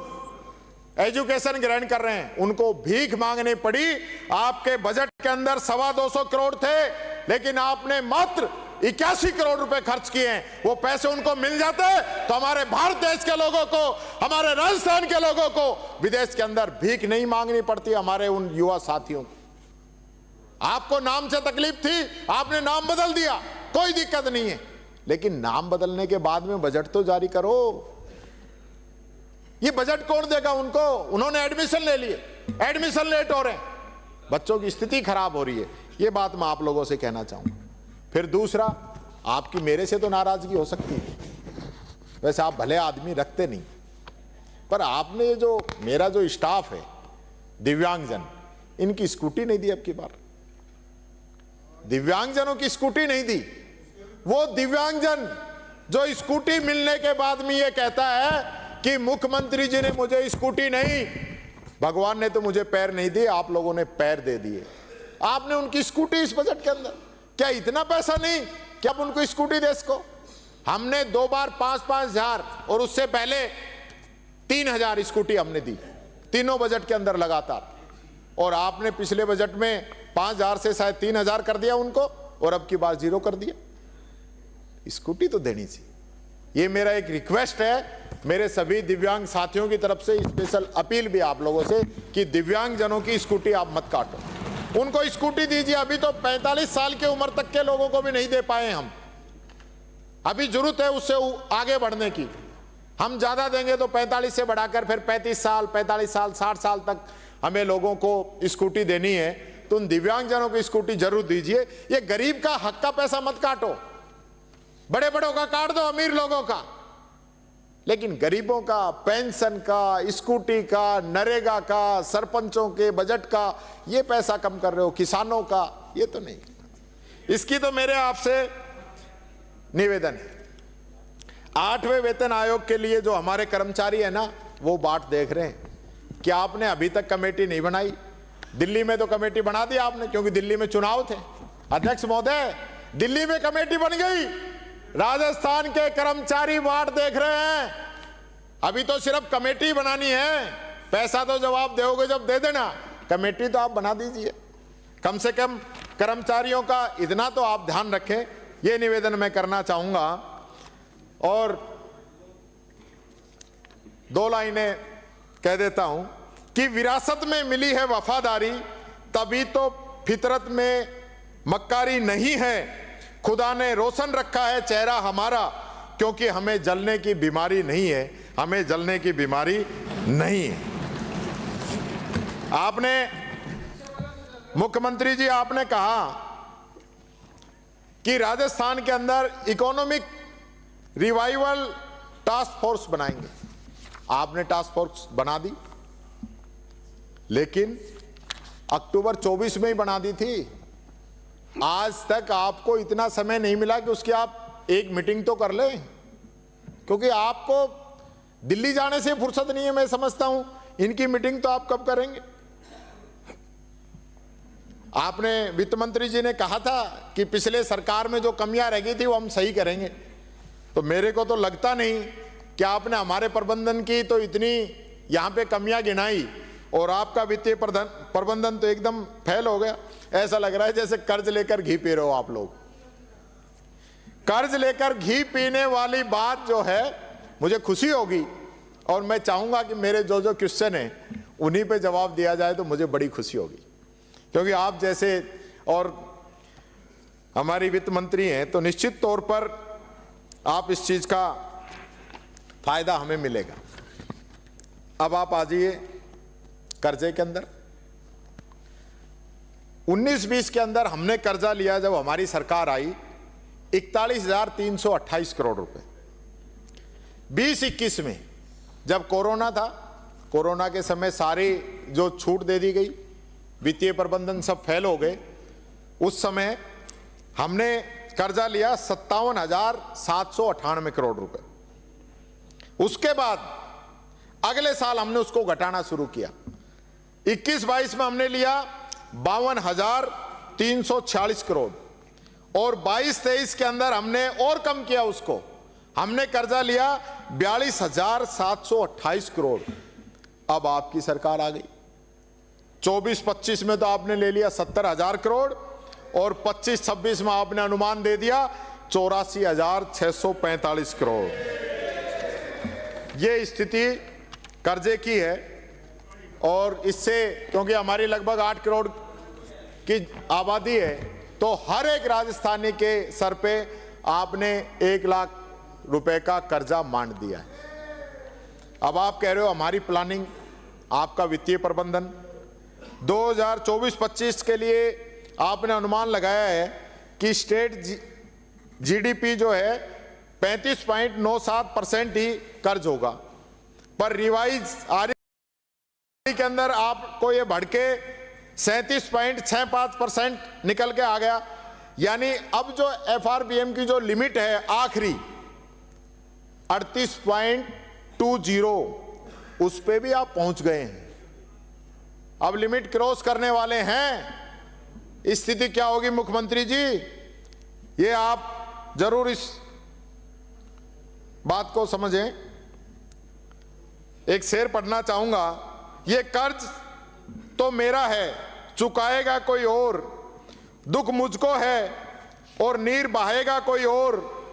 एजुकेशन ग्रहण कर रहे हैं, उनको भीख मांगनी पड़ी। आपके बजट के अंदर 225 करोड़ थे, लेकिन आपने मात्र 81 करोड़ रुपए खर्च किए हैं। वो पैसे उनको मिल जाते तो हमारे भारत देश के लोगों को, हमारे राजस्थान के लोगों को विदेश के अंदर भीख नहीं मांगनी पड़ती, हमारे उन युवा साथियों को। आपको नाम से तकलीफ थी, आपने नाम बदल दिया, कोई दिक्कत नहीं है, लेकिन नाम बदलने के बाद में बजट तो जारी करो। ये बजट कौन देगा उनको? उन्होंने एडमिशन ले लिए, एडमिशन लेट हो रहे हैं, बच्चों की स्थिति खराब हो रही है। ये बात मैं आप लोगों से कहना चाहूंगा। फिर दूसरा, आपकी मेरे से तो नाराजगी हो सकती है, वैसे आप भले आदमी रखते नहीं, पर आपने जो मेरा जो स्टाफ है दिव्यांगजन, इनकी स्कूटी नहीं दी अब की बार, दिव्यांगजनों की स्कूटी नहीं दी। वो दिव्यांगजन जो स्कूटी मिलने के बाद में ये कहता है कि मुख्यमंत्री जी ने मुझे स्कूटी नहीं, भगवान ने तो मुझे पैर नहीं दिए, आप लोगों ने पैर दे दिए। आपने उनकी स्कूटी इस बजट के अंदर, क्या इतना पैसा नहीं कि अब उनको स्कूटी दे सको? हमने 2 बार 5-5 हजार और उससे पहले 3000 स्कूटी हमने दी, तीनों बजट के अंदर लगातार। और आपने पिछले बजट में 5000 से शायद 3000 कर दिया उनको, और अब की बार 0 कर दिया। स्कूटी तो देनी चाहिए। ये मेरा एक रिक्वेस्ट है मेरे सभी दिव्यांग साथियों की तरफ से, स्पेशल अपील भी आप लोगों से कि दिव्यांग जनों की स्कूटी आप मत काटो, उनको स्कूटी दीजिए। अभी तो 45 साल की उम्र तक के लोगों को भी नहीं दे पाए हम, अभी जरूरत है उससे आगे बढ़ने की। हम ज्यादा देंगे तो 45 से बढ़ाकर फिर 35 साल, 45 साल, 60 साल तक हमें लोगों को स्कूटी देनी है, तो उन दिव्यांग जनों को स्कूटी जरूर दीजिए। ये गरीब का हक का पैसा मत काटो, बड़े बड़ों का काट दो, अमीर लोगों का, लेकिन गरीबों का, पेंशन का, स्कूटी का, नरेगा का, सरपंचों के बजट का ये पैसा कम कर रहे हो, किसानों का ये तो नहीं। इसकी तो मेरे आपसे निवेदन है। 8वें वेतन आयोग के लिए जो हमारे कर्मचारी है ना, वो बाट देख रहे हैं कि आपने अभी तक कमेटी नहीं बनाई। दिल्ली में तो कमेटी बना दी आपने, क्योंकि दिल्ली में चुनाव थे। अध्यक्ष महोदय, दिल्ली में कमेटी बन गई, राजस्थान के कर्मचारी वार्ड देख रहे हैं। अभी तो सिर्फ कमेटी बनानी है, पैसा तो जब आप दोगे जब दे देना, कमेटी तो आप बना दीजिए। कम से कम कर्मचारियों का इतना तो आप ध्यान रखें, ये निवेदन मैं करना चाहूंगा। और 2 लाइनें कह देता हूं कि विरासत में मिली है वफादारी, तभी तो फितरत में मक्कारी नहीं है। खुदा ने रोशन रखा है चेहरा हमारा, क्योंकि हमें जलने की बीमारी नहीं है, हमें जलने की बीमारी नहीं है। आपने, मुख्यमंत्री जी, आपने कहा कि राजस्थान के अंदर इकोनॉमिक रिवाइवल टास्क फोर्स बनाएंगे। आपने टास्क फोर्स बना दी, लेकिन अक्टूबर 24 में ही बना दी थी। आज तक आपको इतना समय नहीं मिला कि उसकी आप एक मीटिंग तो कर लें, क्योंकि आपको दिल्ली जाने से फुर्सत नहीं है। मैं समझता हूं इनकी मीटिंग तो आप कब करेंगे। आपने वित्त मंत्री जी ने कहा था कि पिछले सरकार में जो कमियां रह गई थी वो हम सही करेंगे, तो मेरे को तो लगता नहीं कि आपने हमारे प्रबंधन की तो इतनी यहां पे कमियां गिनाई और आपका वित्तीय प्रबंधन तो एकदम फेल हो गया। ऐसा लग रहा है जैसे कर्ज लेकर घी पी रहे हो आप लोग। कर्ज लेकर घी पीने वाली बात जो है, मुझे खुशी होगी और मैं चाहूंगा कि मेरे जो जो क्वेश्चन है उन्हीं पे जवाब दिया जाए तो मुझे बड़ी खुशी होगी, क्योंकि आप जैसे और हमारी वित्त मंत्री हैं तो निश्चित तौर पर आप इस चीज का फायदा हमें मिलेगा। अब आप आ जाइए कर्जे के अंदर। 19-20 के अंदर हमने कर्जा लिया जब हमारी सरकार आई 41,328 करोड़ रुपए। 20-21 में जब कोरोना था, कोरोना के समय सारी जो छूट दे दी गई, वित्तीय प्रबंधन सब फेल हो गए, उस समय हमने कर्जा लिया 57,798 करोड़ रुपए। उसके बाद अगले साल हमने उसको घटाना शुरू किया। 21-22 में हमने लिया 52,346 करोड़ और 22-23 के अंदर हमने और कम किया उसको, हमने कर्जा लिया 42,728 करोड़। अब आपकी सरकार आ गई। 24-25 में तो आपने ले लिया 70,000 करोड़ और 25-26 में आपने अनुमान दे दिया 84,645 करोड़। ये स्थिति कर्जे की है और इससे क्योंकि हमारी लगभग 8 करोड़ की आबादी है तो हर एक राजस्थानी के सर पे आपने 1 लाख रुपए का कर्जा मान दिया है। अब आप कह रहे हो हमारी प्लानिंग, आपका वित्तीय प्रबंधन 2024-25 के लिए आपने अनुमान लगाया है कि स्टेट जीडीपी जो है 35.97% ही कर्ज होगा, पर रिवाइज आरबीआई के अंदर आपको ये बढ़ के 37.65% निकल के आ गया। यानी अब जो एफआरबीएम की जो लिमिट है आखिरी 38.20 उस पे भी आप पहुंच गए हैं। अब लिमिट क्रॉस करने वाले हैं। स्थिति क्या होगी मुख्यमंत्री जी, ये आप जरूर इस बात को समझें। एक शेर पढ़ना चाहूंगा, ये कर्ज तो मेरा है चुकाएगा कोई और, दुख मुझको है और नीर बहाएगा कोई और,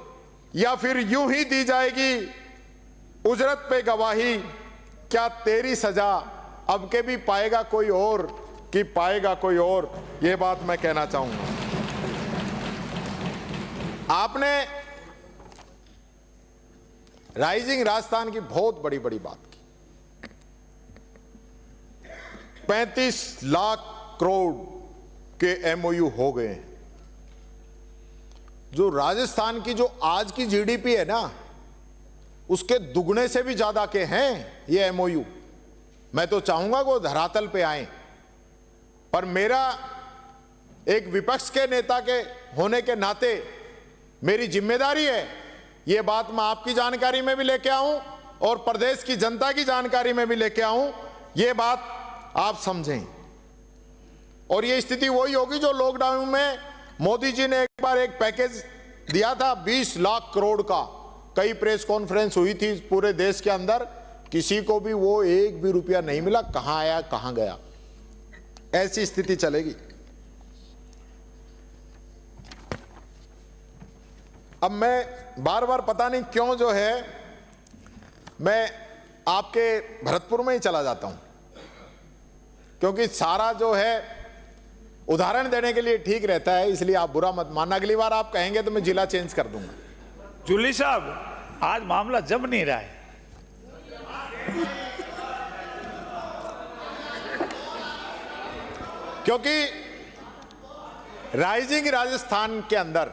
या फिर यूं ही दी जाएगी उजरत पे गवाही, क्या तेरी सजा अब के भी पाएगा कोई और कि पाएगा कोई और। यह बात मैं कहना चाहूंगा। आपने राइजिंग राजस्थान की बहुत बड़ी बड़ी बात की। 35 लाख करोड़ के एमओयू हो गए हैं। जो राजस्थान की जो आज की जीडीपी है ना, उसके दुगने से भी ज्यादा के हैं ये एमओयू। मैं तो चाहूंगा वो धरातल पे आए, पर मेरा एक विपक्ष के नेता के होने के नाते मेरी जिम्मेदारी है ये बात मैं आपकी जानकारी में भी लेके आऊं और प्रदेश की जनता की जानकारी में भी लेके आऊं। ये बात आप समझें। और ये स्थिति वही होगी जो लॉकडाउन में मोदी जी ने एक बार एक पैकेज दिया था 20 लाख करोड़ का। कई प्रेस कॉन्फ्रेंस हुई थी पूरे देश के अंदर, किसी को भी वो एक भी रुपया नहीं मिला। कहां आया कहां गया, ऐसी स्थिति चलेगी। अब मैं बार बार पता नहीं क्यों जो है मैं आपके भरतपुर में ही चला जाता हूं, क्योंकि सारा जो है उदाहरण देने के लिए ठीक रहता है, इसलिए आप बुरा मत मानना। अगली बार आप कहेंगे तो मैं जिला चेंज कर दूंगा। जूली साहब, आज मामला जम नहीं रहा है। क्योंकि राइजिंग राजस्थान के अंदर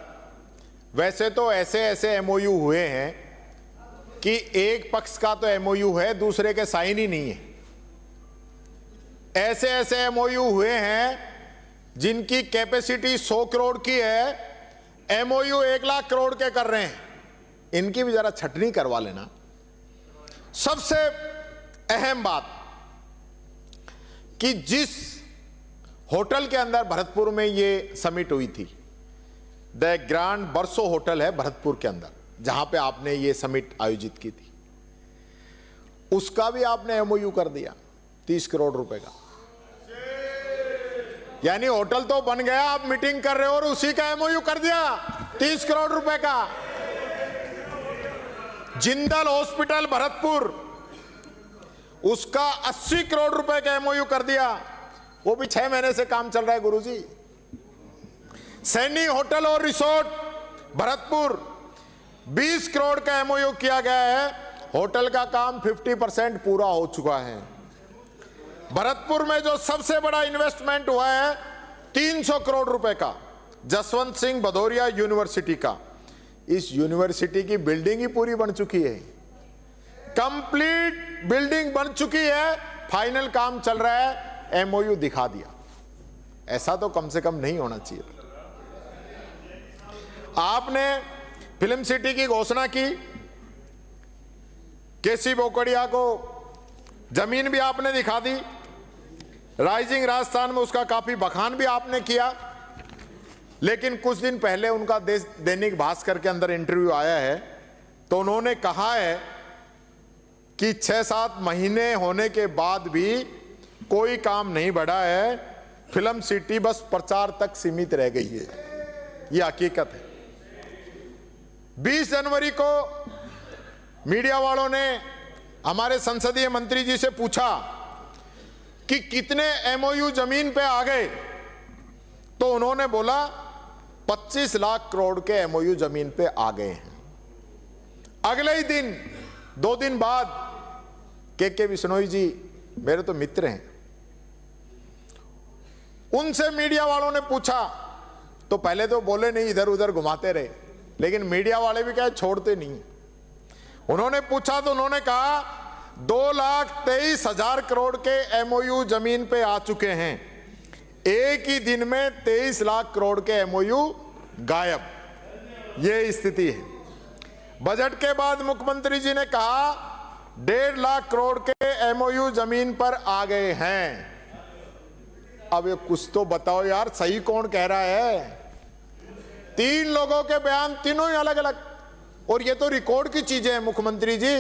वैसे तो ऐसे ऐसे एमओयू हुए हैं कि एक पक्ष का तो एमओयू है, दूसरे के साइन ही नहीं है। ऐसे ऐसे एमओयू हुए हैं जिनकी कैपेसिटी 100 करोड़ की है, एमओयू 1 लाख करोड़ के कर रहे हैं। इनकी भी जरा छटनी करवा लेना। सबसे अहम बात कि जिस होटल के अंदर भरतपुर में ये समिट हुई थी, द ग्रांड बरसो होटल है भरतपुर के अंदर, जहां पे आपने ये समिट आयोजित की थी, उसका भी आपने एमओयू कर दिया 30 करोड़ रुपए का। यानी होटल तो बन गया, आप मीटिंग कर रहे हो और उसी का एमओयू कर दिया 30 करोड़ रुपए का। जिंदल हॉस्पिटल भरतपुर, उसका 80 करोड़ रुपए का एमओयू कर दिया, वो भी 6 महीने से काम चल रहा है गुरुजी। सैनी होटल और रिसोर्ट भरतपुर 20 करोड़ का एमओयू किया गया है, होटल का काम 50% पूरा हो चुका है। भरतपुर में जो सबसे बड़ा इन्वेस्टमेंट हुआ है 300 करोड़ रुपए का, जसवंत सिंह भदौरिया यूनिवर्सिटी का। इस यूनिवर्सिटी की बिल्डिंग ही पूरी बन चुकी है, कंप्लीट बिल्डिंग बन चुकी है, फाइनल काम चल रहा है, एमओयू दिखा दिया। ऐसा तो कम से कम नहीं होना चाहिए। आपने फिल्म सिटी की घोषणा की, केसी बोकड़िया को जमीन भी आपने दिखा दी, राइजिंग राजस्थान में उसका काफी बखान भी आपने किया। लेकिन कुछ दिन पहले उनका दैनिक भास्कर के अंदर इंटरव्यू आया है, तो उन्होंने कहा है कि 6-7 महीने होने के बाद भी कोई काम नहीं बढ़ा है, फिल्म सिटी बस प्रचार तक सीमित रह गई है। यह हकीकत है। 20 जनवरी को मीडिया वालों ने हमारे संसदीय मंत्री जी से पूछा कि कितने एमओयू जमीन पे आ गए, तो उन्होंने बोला 25 लाख करोड़ के एमओयू जमीन पे आ गए हैं। अगले ही दिन 2 दिन बाद के बिश्नोई जी मेरे तो मित्र हैं, उनसे मीडिया वालों ने पूछा, तो पहले तो बोले नहीं, इधर उधर घुमाते रहे, लेकिन मीडिया वाले भी क्या छोड़ते नहीं। उन्होंने पूछा तो उन्होंने कहा 2,23,000 करोड़ के एमओयू जमीन पे आ चुके हैं, एक ही दिन में 23 लाख करोड़ के एमओयू गायब। ये स्थिति है। बजट के बाद मुख्यमंत्री जी ने कहा 1.5 लाख करोड़ के एमओयू जमीन पर आ गए हैं। अब ये कुछ तो बताओ यार, सही कौन कह रहा है? 3 लोगों के बयान, तीनों ही अलग अलग, और ये तो रिकॉर्ड की चीजें हैं मुख्यमंत्री जी।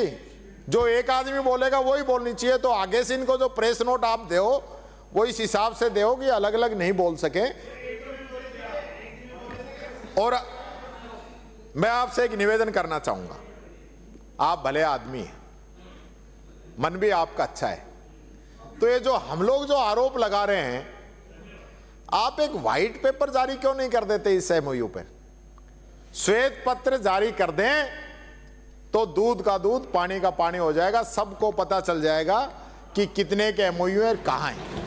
जो एक आदमी बोलेगा वही बोलनी चाहिए, तो आगे से इनको जो प्रेस नोट आप दो वो इस हिसाब से दो कि अलग अलग नहीं बोल सके। और मैं आपसे एक निवेदन करना चाहूंगा, आप भले आदमी हैं, मन भी आपका अच्छा है, तो ये जो हम लोग जो आरोप लगा रहे हैं, आप एक व्हाइट पेपर जारी क्यों नहीं कर देते इस एमओयू पे? श्वेत पत्र जारी कर दें तो दूध का दूध पानी का पानी हो जाएगा, सबको पता चल जाएगा कि कितने के एमओयू है, कहां है।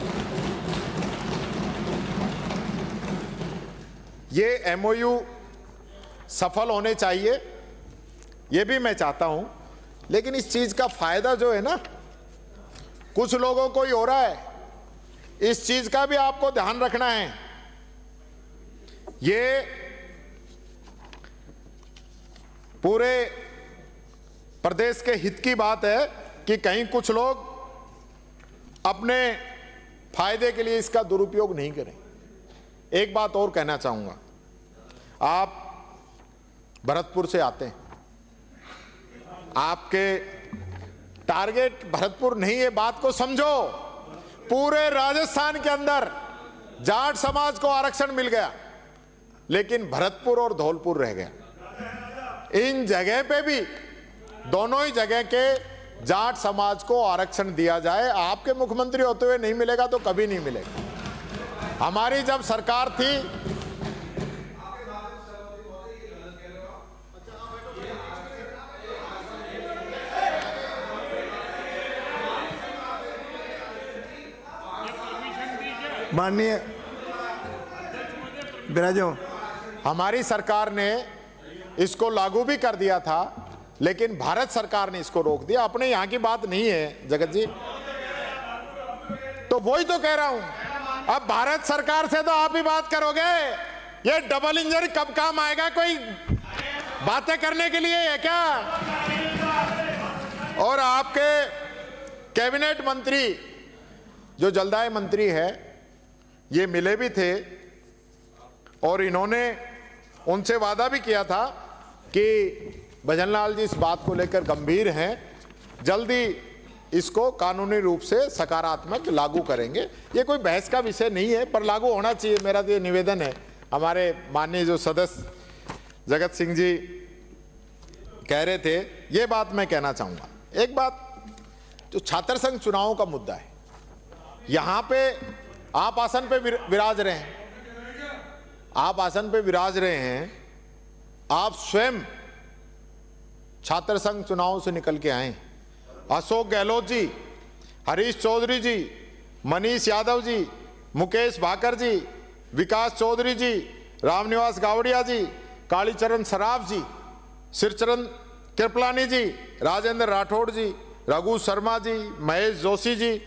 ये एमओयू सफल होने चाहिए, ये भी मैं चाहता हूं, लेकिन इस चीज का फायदा जो है ना, कुछ लोगों को ही हो रहा है। इस चीज का भी आपको ध्यान रखना है। ये पूरे प्रदेश के हित की बात है कि कहीं कुछ लोग अपने फायदे के लिए इसका दुरुपयोग नहीं करें। एक बात और कहना चाहूंगा, आप भरतपुर से आते हैं, आपके टारगेट भरतपुर नहीं है, बात को समझो। पूरे राजस्थान के अंदर जाट समाज को आरक्षण मिल गया, लेकिन भरतपुर और धौलपुर रह गया। इन जगह पे भी, दोनों ही जगह के जाट समाज को आरक्षण दिया जाए। आपके मुख्यमंत्री होते हुए नहीं मिलेगा तो कभी नहीं मिलेगा। हमारी जब सरकार थी, माननीय विराजो, हमारी सरकार ने इसको लागू भी कर दिया था, लेकिन भारत सरकार ने इसको रोक दिया। अपने यहां की बात नहीं है जगत जी, तो वही तो कह रहा हूं। अब भारत सरकार से तो आप ही बात करोगे, ये डबल इंजन कब काम आएगा? कोई बातें करने के लिए है क्या? और आपके कैबिनेट मंत्री जो जलदाय मंत्री है, ये मिले भी थे और इन्होंने उनसे वादा भी किया था कि भजनलाल जी इस बात को लेकर गंभीर हैं, जल्दी इसको कानूनी रूप से सकारात्मक लागू करेंगे। ये कोई बहस का विषय नहीं है, पर लागू होना चाहिए। मेरा तो ये निवेदन है। हमारे माननीय जो सदस्य जगत सिंह जी कह रहे थे, ये बात मैं कहना चाहूंगा। एक बात, जो छात्र संघ चुनावों का मुद्दा है, यहां पे आप आसन पे विराज रहे हैं, आप आसन पे विराज रहे हैं, आप स्वयं छात्र संघ चुनाव से निकल के आए। अशोक गहलोत जी, हरीश चौधरी जी, मनीष यादव जी, मुकेश भाकर जी, विकास चौधरी जी, रामनिवास गावड़िया जी, कालीचरण सराफ जी, सिरचरण कृपलानी जी, राजेंद्र राठौड़ जी, रघु शर्मा जी, महेश जोशी जी,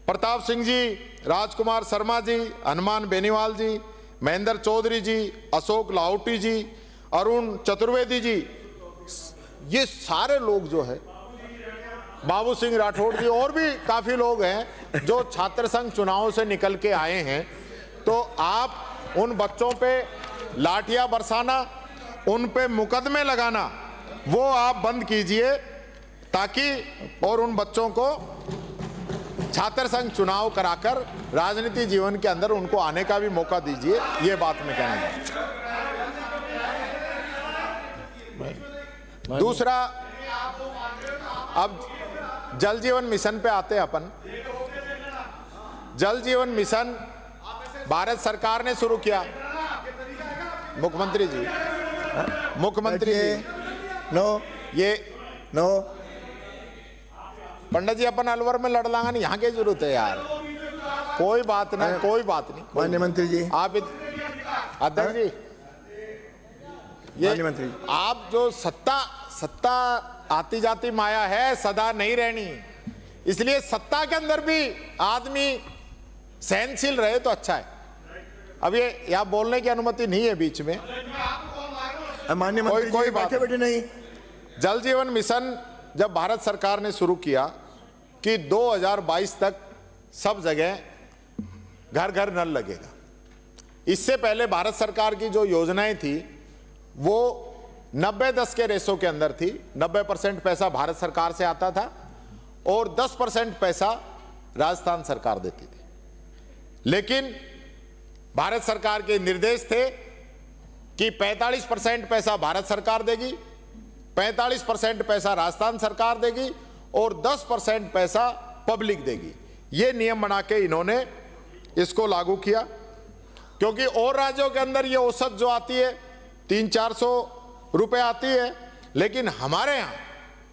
प्रताप सिंह जी, राजकुमार शर्मा जी, हनुमान बेनीवाल जी, महेंद्र चौधरी जी, अशोक लाहौटी जी, अरुण चतुर्वेदी जी, ये सारे लोग जो है, बाबू सिंह राठौड़ जी, और भी काफी लोग हैं जो छात्र संघ चुनाव से निकल के आए हैं। तो आप उन बच्चों पे लाठियां बरसाना, उन पे मुकदमे लगाना, वो आप बंद कीजिए, ताकि और उन बच्चों को छात्र संघ चुनाव कराकर राजनीति जीवन के अंदर उनको आने का भी मौका दीजिए। ये बात मैं कहना चाहता हूं। दूसरा, अब जल जीवन मिशन पे आते हैं अपन। जल जीवन मिशन भारत सरकार ने शुरू किया। मुख्यमंत्री जी, मुख्यमंत्री जी, नो पंडित जी, अपन अलवर में लड़ लांगा नहीं, यहाँ की जरूरत है यार। कोई बात नहीं, कोई बात नहीं। माननीय मंत्री जी, आप अध्यक्ष जी, ये मंत्री, आप जो सत्ता आती जाती माया है, सदा नहीं रहनी, इसलिए सत्ता के अंदर भी आदमी सहनशील रहे तो अच्छा है। अब ये यहाँ बोलने की अनुमति नहीं है बीच में। माननीय मंत्री कोई जी, बात बैठे नहीं। जल जीवन मिशन जब भारत सरकार ने शुरू किया कि 2022 तक सब जगह घर घर नल लगेगा। इससे पहले भारत सरकार की जो योजनाएं थी वो 90-10 के रेशो के अंदर थी। 90% पैसा भारत सरकार से आता था और 10% पैसा राजस्थान सरकार देती थी। लेकिन भारत सरकार के निर्देश थे कि 45% पैसा भारत सरकार देगी, 45% पैसा राजस्थान सरकार देगी और 10% पैसा पब्लिक देगी। ये नियम बना के इन्होंने इसको लागू किया, क्योंकि और राज्यों के अंदर ये औसत जो आती है 300-400 रुपए आती है, लेकिन हमारे यहाँ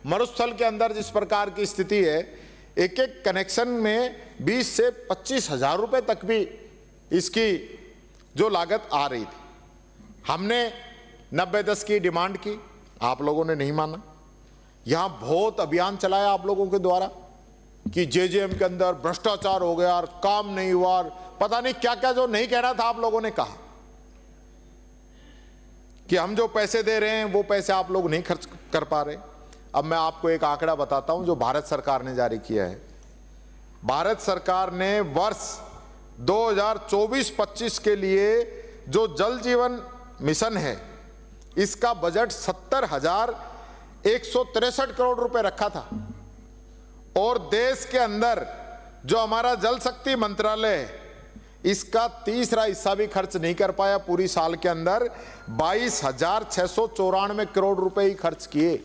मरुस्थल के अंदर जिस प्रकार की स्थिति है, एक एक कनेक्शन में 20 से 25 हजार रुपए तक भी इसकी जो लागत आ रही थी। हमने 90-10 की डिमांड की, आप लोगों ने नहीं माना। यहां बहुत अभियान चलाया आप लोगों के द्वारा कि जेजेएम के अंदर भ्रष्टाचार हो गया और काम नहीं हुआ और पता नहीं क्या क्या जो नहीं कहना था, आप लोगों ने कहा कि हम जो पैसे दे रहे हैं वो पैसे आप लोग नहीं खर्च कर पा रहे। अब मैं आपको एक आंकड़ा बताता हूं जो भारत सरकार ने जारी किया है। भारत सरकार ने वर्ष 2024-25 के लिए जो जल जीवन मिशन है, इसका बजट 70,163 करोड़ रुपए रखा था। और देश के अंदर जो हमारा जल शक्ति मंत्रालय है, इसका तीसरा हिस्सा भी खर्च नहीं कर पाया। पूरी साल के अंदर 22,694 करोड़ रुपए ही खर्च किए।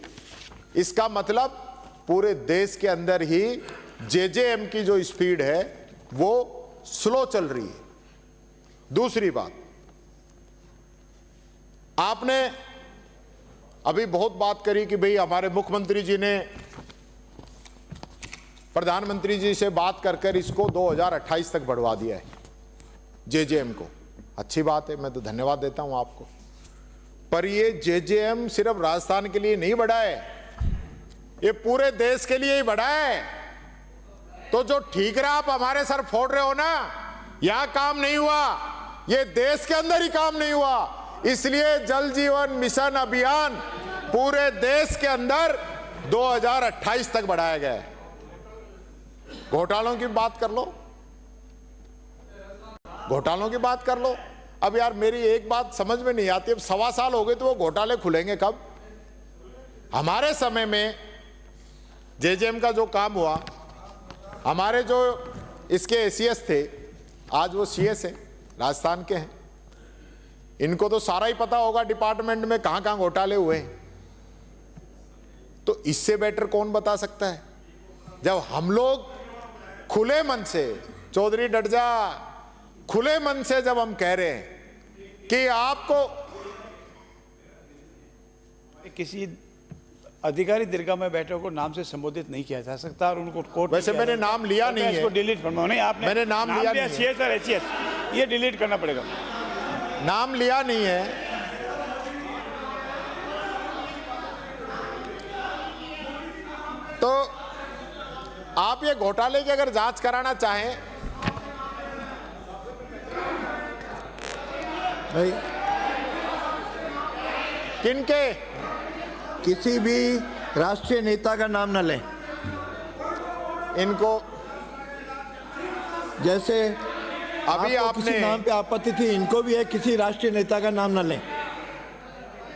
इसका मतलब पूरे देश के अंदर ही जेजेएम की जो स्पीड है वो स्लो चल रही है। दूसरी बात, आपने अभी बहुत बात करी कि भाई हमारे मुख्यमंत्री जी ने प्रधानमंत्री जी से बात कर इसको 2028 तक बढ़वा दिया है जेजेएम को। अच्छी बात है, मैं तो धन्यवाद देता हूं आपको। पर ये जेजेएम सिर्फ राजस्थान के लिए नहीं बढ़ा है, ये पूरे देश के लिए ही बढ़ा है। तो जो ठीकरा आप हमारे सर फोड़ रहे हो ना, यहां काम नहीं हुआ, ये देश के अंदर ही काम नहीं हुआ। इसलिए जल जीवन मिशन अभियान पूरे देश के अंदर 2028 तक बढ़ाया गया है। घोटालों की बात कर लो, घोटालों की बात कर लो। अब यार मेरी एक बात समझ में नहीं आती, अब 1.25 साल हो गए तो वो घोटाले खुलेंगे कब? हमारे समय में जेजेएम का जो काम हुआ, हमारे जो इसके एसीएस थे, आज वो सीएस है, राजस्थान के हैं, इनको तो सारा ही पता होगा डिपार्टमेंट में कहां कहां घोटाले हुए हैं। तो इससे बेटर कौन बता सकता है? जब हम लोग खुले मन से, चौधरी डट जा, खुले मन से जब हम कह रहे हैं कि आपको किसी अधिकारी दीर्घा में बैठे को नाम से संबोधित नहीं किया जा सकता और उनको कोर्ट, वैसे मैंने नाम लिया नहीं है, इसको डिलीट करना नहीं, आपने मैंने नाम लिया नहीं है। सीएस और एचएस ये डिलीट करना पड़ेगा। नाम लिया नहीं है। तो आप ये घोटाले की अगर जांच कराना चाहें, भाई किनके? किसी भी राष्ट्रीय नेता का नाम न लें। इनको जैसे अभी आपको आपने किसी नाम पे आपत्ति थी, इनको भी है किसी राष्ट्रीय नेता का नाम न लें।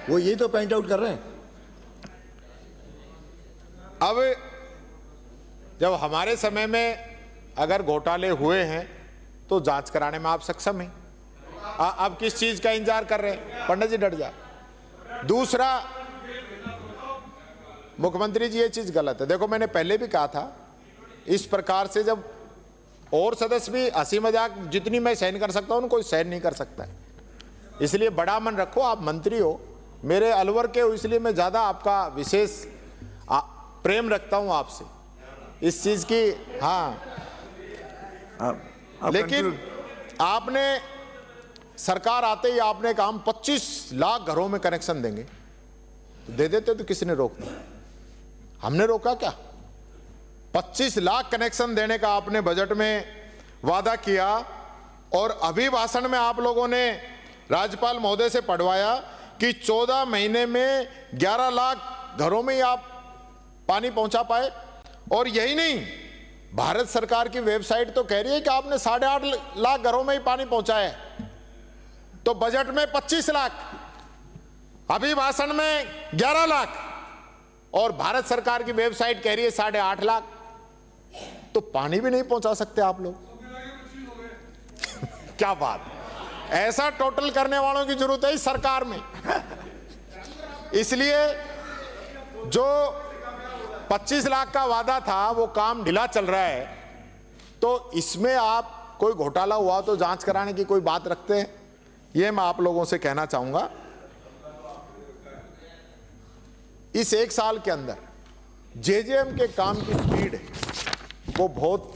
वो यही तो पॉइंट आउट कर रहे हैं। अब जब हमारे समय में अगर घोटाले हुए हैं तो जांच कराने में आप सक्षम हैं। अब किस चीज का इंतजार कर रहे हैं? पंडित जी डट जा। दूसरा, मुख्यमंत्री जी ये चीज गलत है। देखो मैंने पहले भी कहा था, इस प्रकार से जब और सदस्य भी हंसी मजाक जितनी मैं सहन कर सकता हूं कोई सहन नहीं कर सकता है। इसलिए बड़ा मन रखो, आप मंत्री हो, मेरे अलवर के हो, इसलिए मैं ज्यादा आपका विशेष प्रेम रखता हूं आपसे इस चीज की। हाँ, लेकिन आपने सरकार आते ही आपने कहा हम 25 लाख घरों में कनेक्शन देंगे, तो दे देते तो किसने रोकना? हमने रोका क्या? 25 लाख कनेक्शन देने का आपने बजट में वादा किया और अभी भाषण में आप लोगों ने राज्यपाल महोदय से पढ़वाया कि 14 महीने में 11 लाख घरों में ही आप पानी पहुंचा पाए। और यही नहीं, भारत सरकार की वेबसाइट तो कह रही है कि आपने 8.5 लाख घरों में ही पानी पहुंचाया है। तो बजट में 25 लाख, अभी भाषण में 11 लाख और भारत सरकार की वेबसाइट कह रही है 8.5 लाख। तो पानी भी नहीं पहुंचा सकते आप लोग। क्या बात, ऐसा टोटल करने वालों की जरूरत है इस सरकार में। इसलिए जो 25 लाख का वादा था वो काम ढिला चल रहा है। तो इसमें आप कोई घोटाला हुआ तो जांच कराने की कोई बात रखते हैं? ये मैं आप लोगों से कहना चाहूंगा। इस 1 साल के अंदर जेजेएम के काम की स्पीड वो बहुत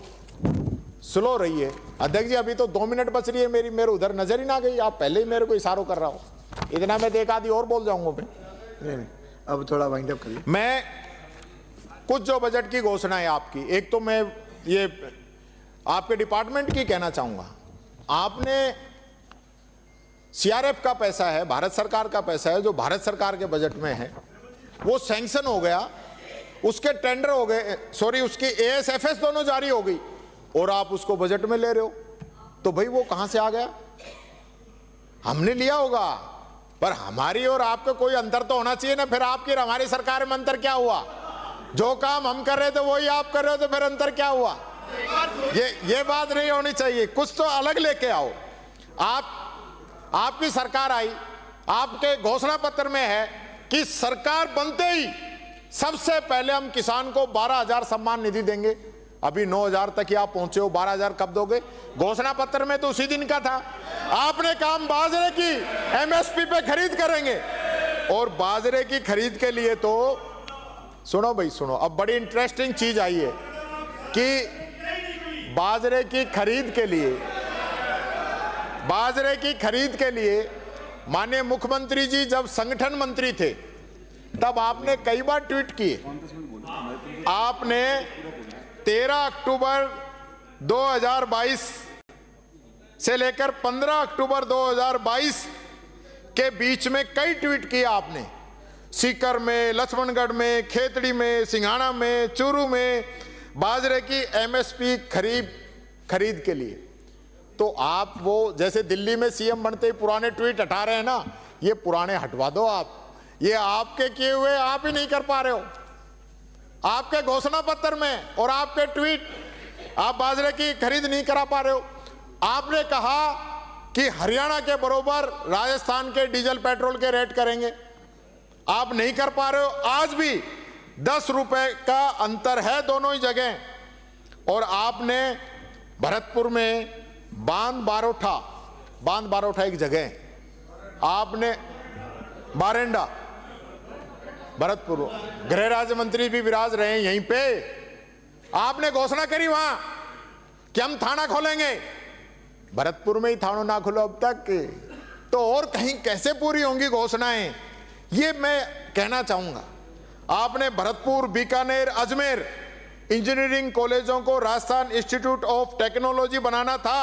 स्लो रही है। अध्यक्ष जी अभी तो 2 मिनट बच रही है मेरी, मेरे उधर नजर ही ना गई, आप पहले ही मेरे को इशारों कर रहा हो। इतना मैं एक आधी और बोल जाऊंगा मैं। नहीं, अब थोड़ा वाइंड अप करिए। मैं कुछ जो बजट की घोषणा है आपकी, एक तो मैं ये आपके डिपार्टमेंट की कहना चाहूंगा। आपने सीआरएफ का पैसा है, भारत सरकार का पैसा है, जो भारत सरकार के बजट में है, वो सैंक्शन हो गया, उसके टेंडर हो गए, सॉरी उसकी एएसएफएस दोनों जारी हो गई और आप उसको बजट में ले रहे हो। तो भाई वो कहां से आ गया? हमने लिया होगा, पर हमारी और आपका कोई अंतर तो होना चाहिए ना। फिर आपकी और हमारी सरकार में अंतर क्या हुआ? जो काम हम कर रहे थे वही आप कर रहे हो, तो फिर अंतर क्या हुआ? ये बात नहीं होनी चाहिए। कुछ तो अलग लेके आओ। आपकी सरकार आई, आपके घोषणा पत्र में है कि सरकार बनते ही सबसे पहले हम किसान को 12,000 सम्मान निधि देंगे। अभी 9,000 तक ही आप पहुंचे हो, 12,000 कब दोगे? घोषणा पत्र में तो उसी दिन का था। आपने काम बाजरे की एमएसपी पे खरीद करेंगे, और बाजरे की खरीद के लिए तो सुनो भाई सुनो, अब बड़ी इंटरेस्टिंग चीज आई है कि बाजरे की खरीद के लिए माननीय मुख्यमंत्री जी जब संगठन मंत्री थे तब आपने कई बार ट्वीट किए। आपने 13 अक्टूबर 2022 से लेकर 15 अक्टूबर 2022 के बीच में कई ट्वीट किए आपने। सीकर में, लक्ष्मणगढ़ में, खेतड़ी में, सिंघाड़ा में, चूरू में बाजरे की एमएसपी खरीद के लिए। तो आप वो जैसे दिल्ली में सीएम बनते ही पुराने ट्वीट हटा रहे हैं ना, ये पुराने हटवा दो आप। ये आपके किए हुए आप ही नहीं कर पा रहे हो। आपके घोषणा पत्र में और आपके ट्वीट, आप बाजरे की खरीद नहीं करा पा रहे हो। आपने कहा कि हरियाणा के बराबर राजस्थान के डीजल पेट्रोल के रेट करेंगे, आप नहीं कर पा रहे हो। आज भी 10 रुपए का अंतर है दोनों ही जगह। और आपने भरतपुर में बांध बारोठा एक जगह, आपने बारेंडा, भरतपुर, गृह राज्य मंत्री भी विराज रहे हैं यहीं पे, आपने घोषणा करी वहां कि हम थाना खोलेंगे। भरतपुर में ही थाना ना खुलो अब तक, तो और कहीं कैसे पूरी होंगी घोषणाएं, ये मैं कहना चाहूंगा। आपने भरतपुर, बीकानेर, अजमेर इंजीनियरिंग कॉलेजों को राजस्थान इंस्टीट्यूट ऑफ टेक्नोलॉजी बनाना था,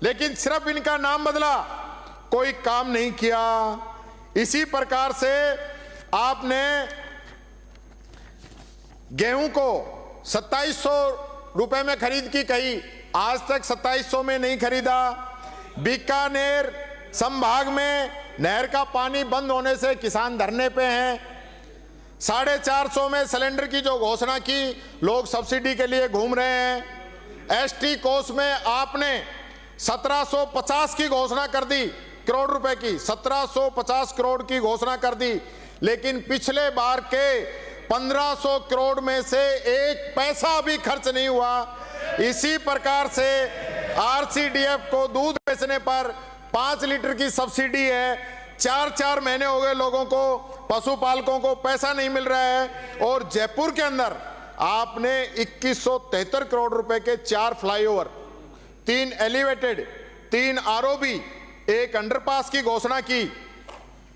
लेकिन सिर्फ इनका नाम बदला, कोई काम नहीं किया। इसी प्रकार से आपने गेहूं को 2700 रुपए में खरीद की कही, आज तक 2700 में नहीं खरीदा। बीकानेर संभाग में नहर का पानी बंद होने से किसान धरने पे हैं। 450 में सिलेंडर की जो घोषणा की, लोग सब्सिडी के लिए घूम रहे हैं। एसटी कोष में आपने 1750 की घोषणा कर दी, करोड़ रुपए की, 1750 करोड़ की घोषणा कर दी, लेकिन पिछले बार के 1500 करोड़ में से एक पैसा भी खर्च नहीं हुआ। इसी प्रकार से आरसीडीएफ को दूध बेचने पर 5 लीटर की सब्सिडी है, 4 महीने हो गए लोगों को, पशुपालकों को पैसा नहीं मिल रहा है। और जयपुर के अंदर आपने 2173 करोड़ रुपए के 4 फ्लाईओवर, 3 एलिवेटेड, 3 आरओबी, 1 अंडरपास की घोषणा की।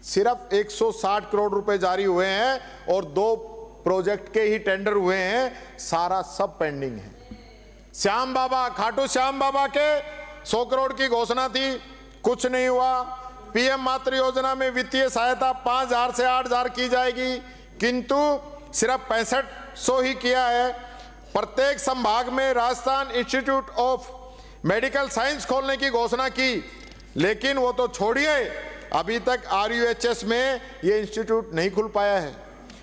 सिर्फ 160 करोड़ रुपए जारी हुए हैं और 2 प्रोजेक्ट के ही टेंडर हुए हैं, सारा सब पेंडिंग है। श्याम बाबा, खाटू श्याम बाबा के 100 करोड़ की घोषणा थी, कुछ नहीं हुआ। पीएम मातृ योजना में वित्तीय सहायता 5000 से 8000 की जाएगी, किंतु सिर्फ 6500 ही किया है। प्रत्येक संभाग में Rajasthan institute of medical science खोलने की घोषणा की, लेकिन वो तो छोड़िए, अभी तक आरयूएचएस में ये इंस्टीट्यूट नहीं खुल पाया है।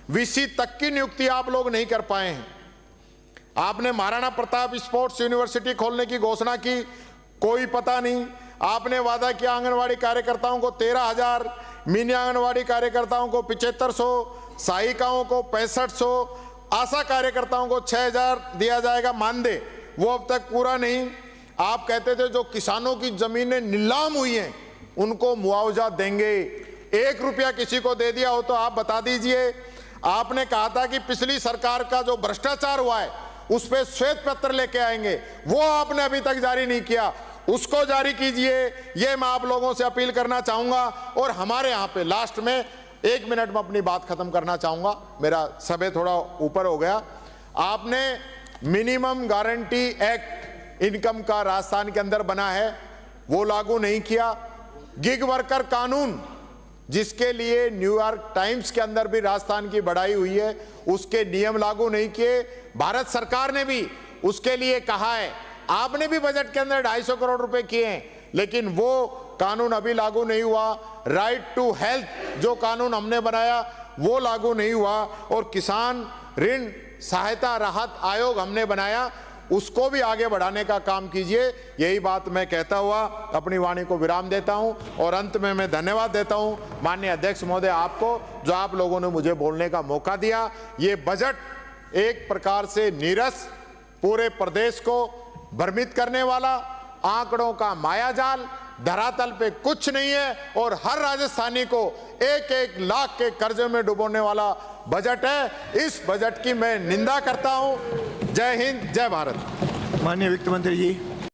वीसी तक की नियुक्ति आप लोग नहीं कर पाए हैं। आपने महाराणा प्रताप स्पोर्ट्स यूनिवर्सिटी खोलने की घोषणा की, कोई पता नहीं। आपने वादा किया आंगनवाड़ी कार्यकर्ताओं को 13,000, मिनी आंगनवाड़ी कार्यकर्ताओं को 7500, सहायिकाओं को 6500, आशा कार्यकर्ताओं को 6000 दिया जाएगा मानदेय, वो अब तक पूरा नहीं। आप कहते थे जो किसानों की जमीनें नीलाम हुई हैं उनको मुआवजा देंगे, 1 रुपया किसी को दे दिया हो तो आप बता दीजिए। आपने कहा था कि पिछली सरकार का जो भ्रष्टाचार हुआ है उस पर श्वेत पत्र लेके आएंगे, वो आपने अभी तक जारी नहीं किया, उसको जारी कीजिए। ये मैं आप लोगों से अपील करना चाहूंगा। और हमारे यहाँ पे लास्ट में 1 मिनट में अपनी बात खत्म करना चाहूंगा, मेरा समय थोड़ा ऊपर हो गया। आपने मिनिमम गारंटी एक्ट इनकम का राजस्थान के अंदर बना है, वो लागू नहीं किया। गिग वर्कर कानून, जिसके लिए न्यूयॉर्क टाइम्स के अंदर भी राजस्थान की बढ़ाई हुई है, उसके नियम लागू नहीं किए। भारत सरकार ने भी उसके लिए कहा है, आपने भी बजट के अंदर 250 करोड़ रुपए किए हैं, लेकिन वो कानून अभी लागू नहीं हुआ। राइट टू हेल्थ जो कानून हमने बनाया वो लागू नहीं हुआ। और किसान ऋण सहायता राहत आयोग हमने बनाया, उसको भी आगे बढ़ाने का काम कीजिए। यही बात मैं कहता हुआ अपनी वाणी को विराम देता हूं और अंत में मैं धन्यवाद देता हूं माननीय अध्यक्ष महोदय आपको, जो आप लोगों ने मुझे बोलने का मौका दिया। ये बजट एक प्रकार से नीरस, पूरे प्रदेश को भ्रमित करने वाला, आंकड़ों का मायाजाल, धरातल पे कुछ नहीं है और हर राजस्थानी को 1-1 लाख के कर्जे में डुबोने वाला बजट है। इस बजट की मैं निंदा करता हूं। जय हिंद, जय भारत। माननीय वित्त मंत्री जी।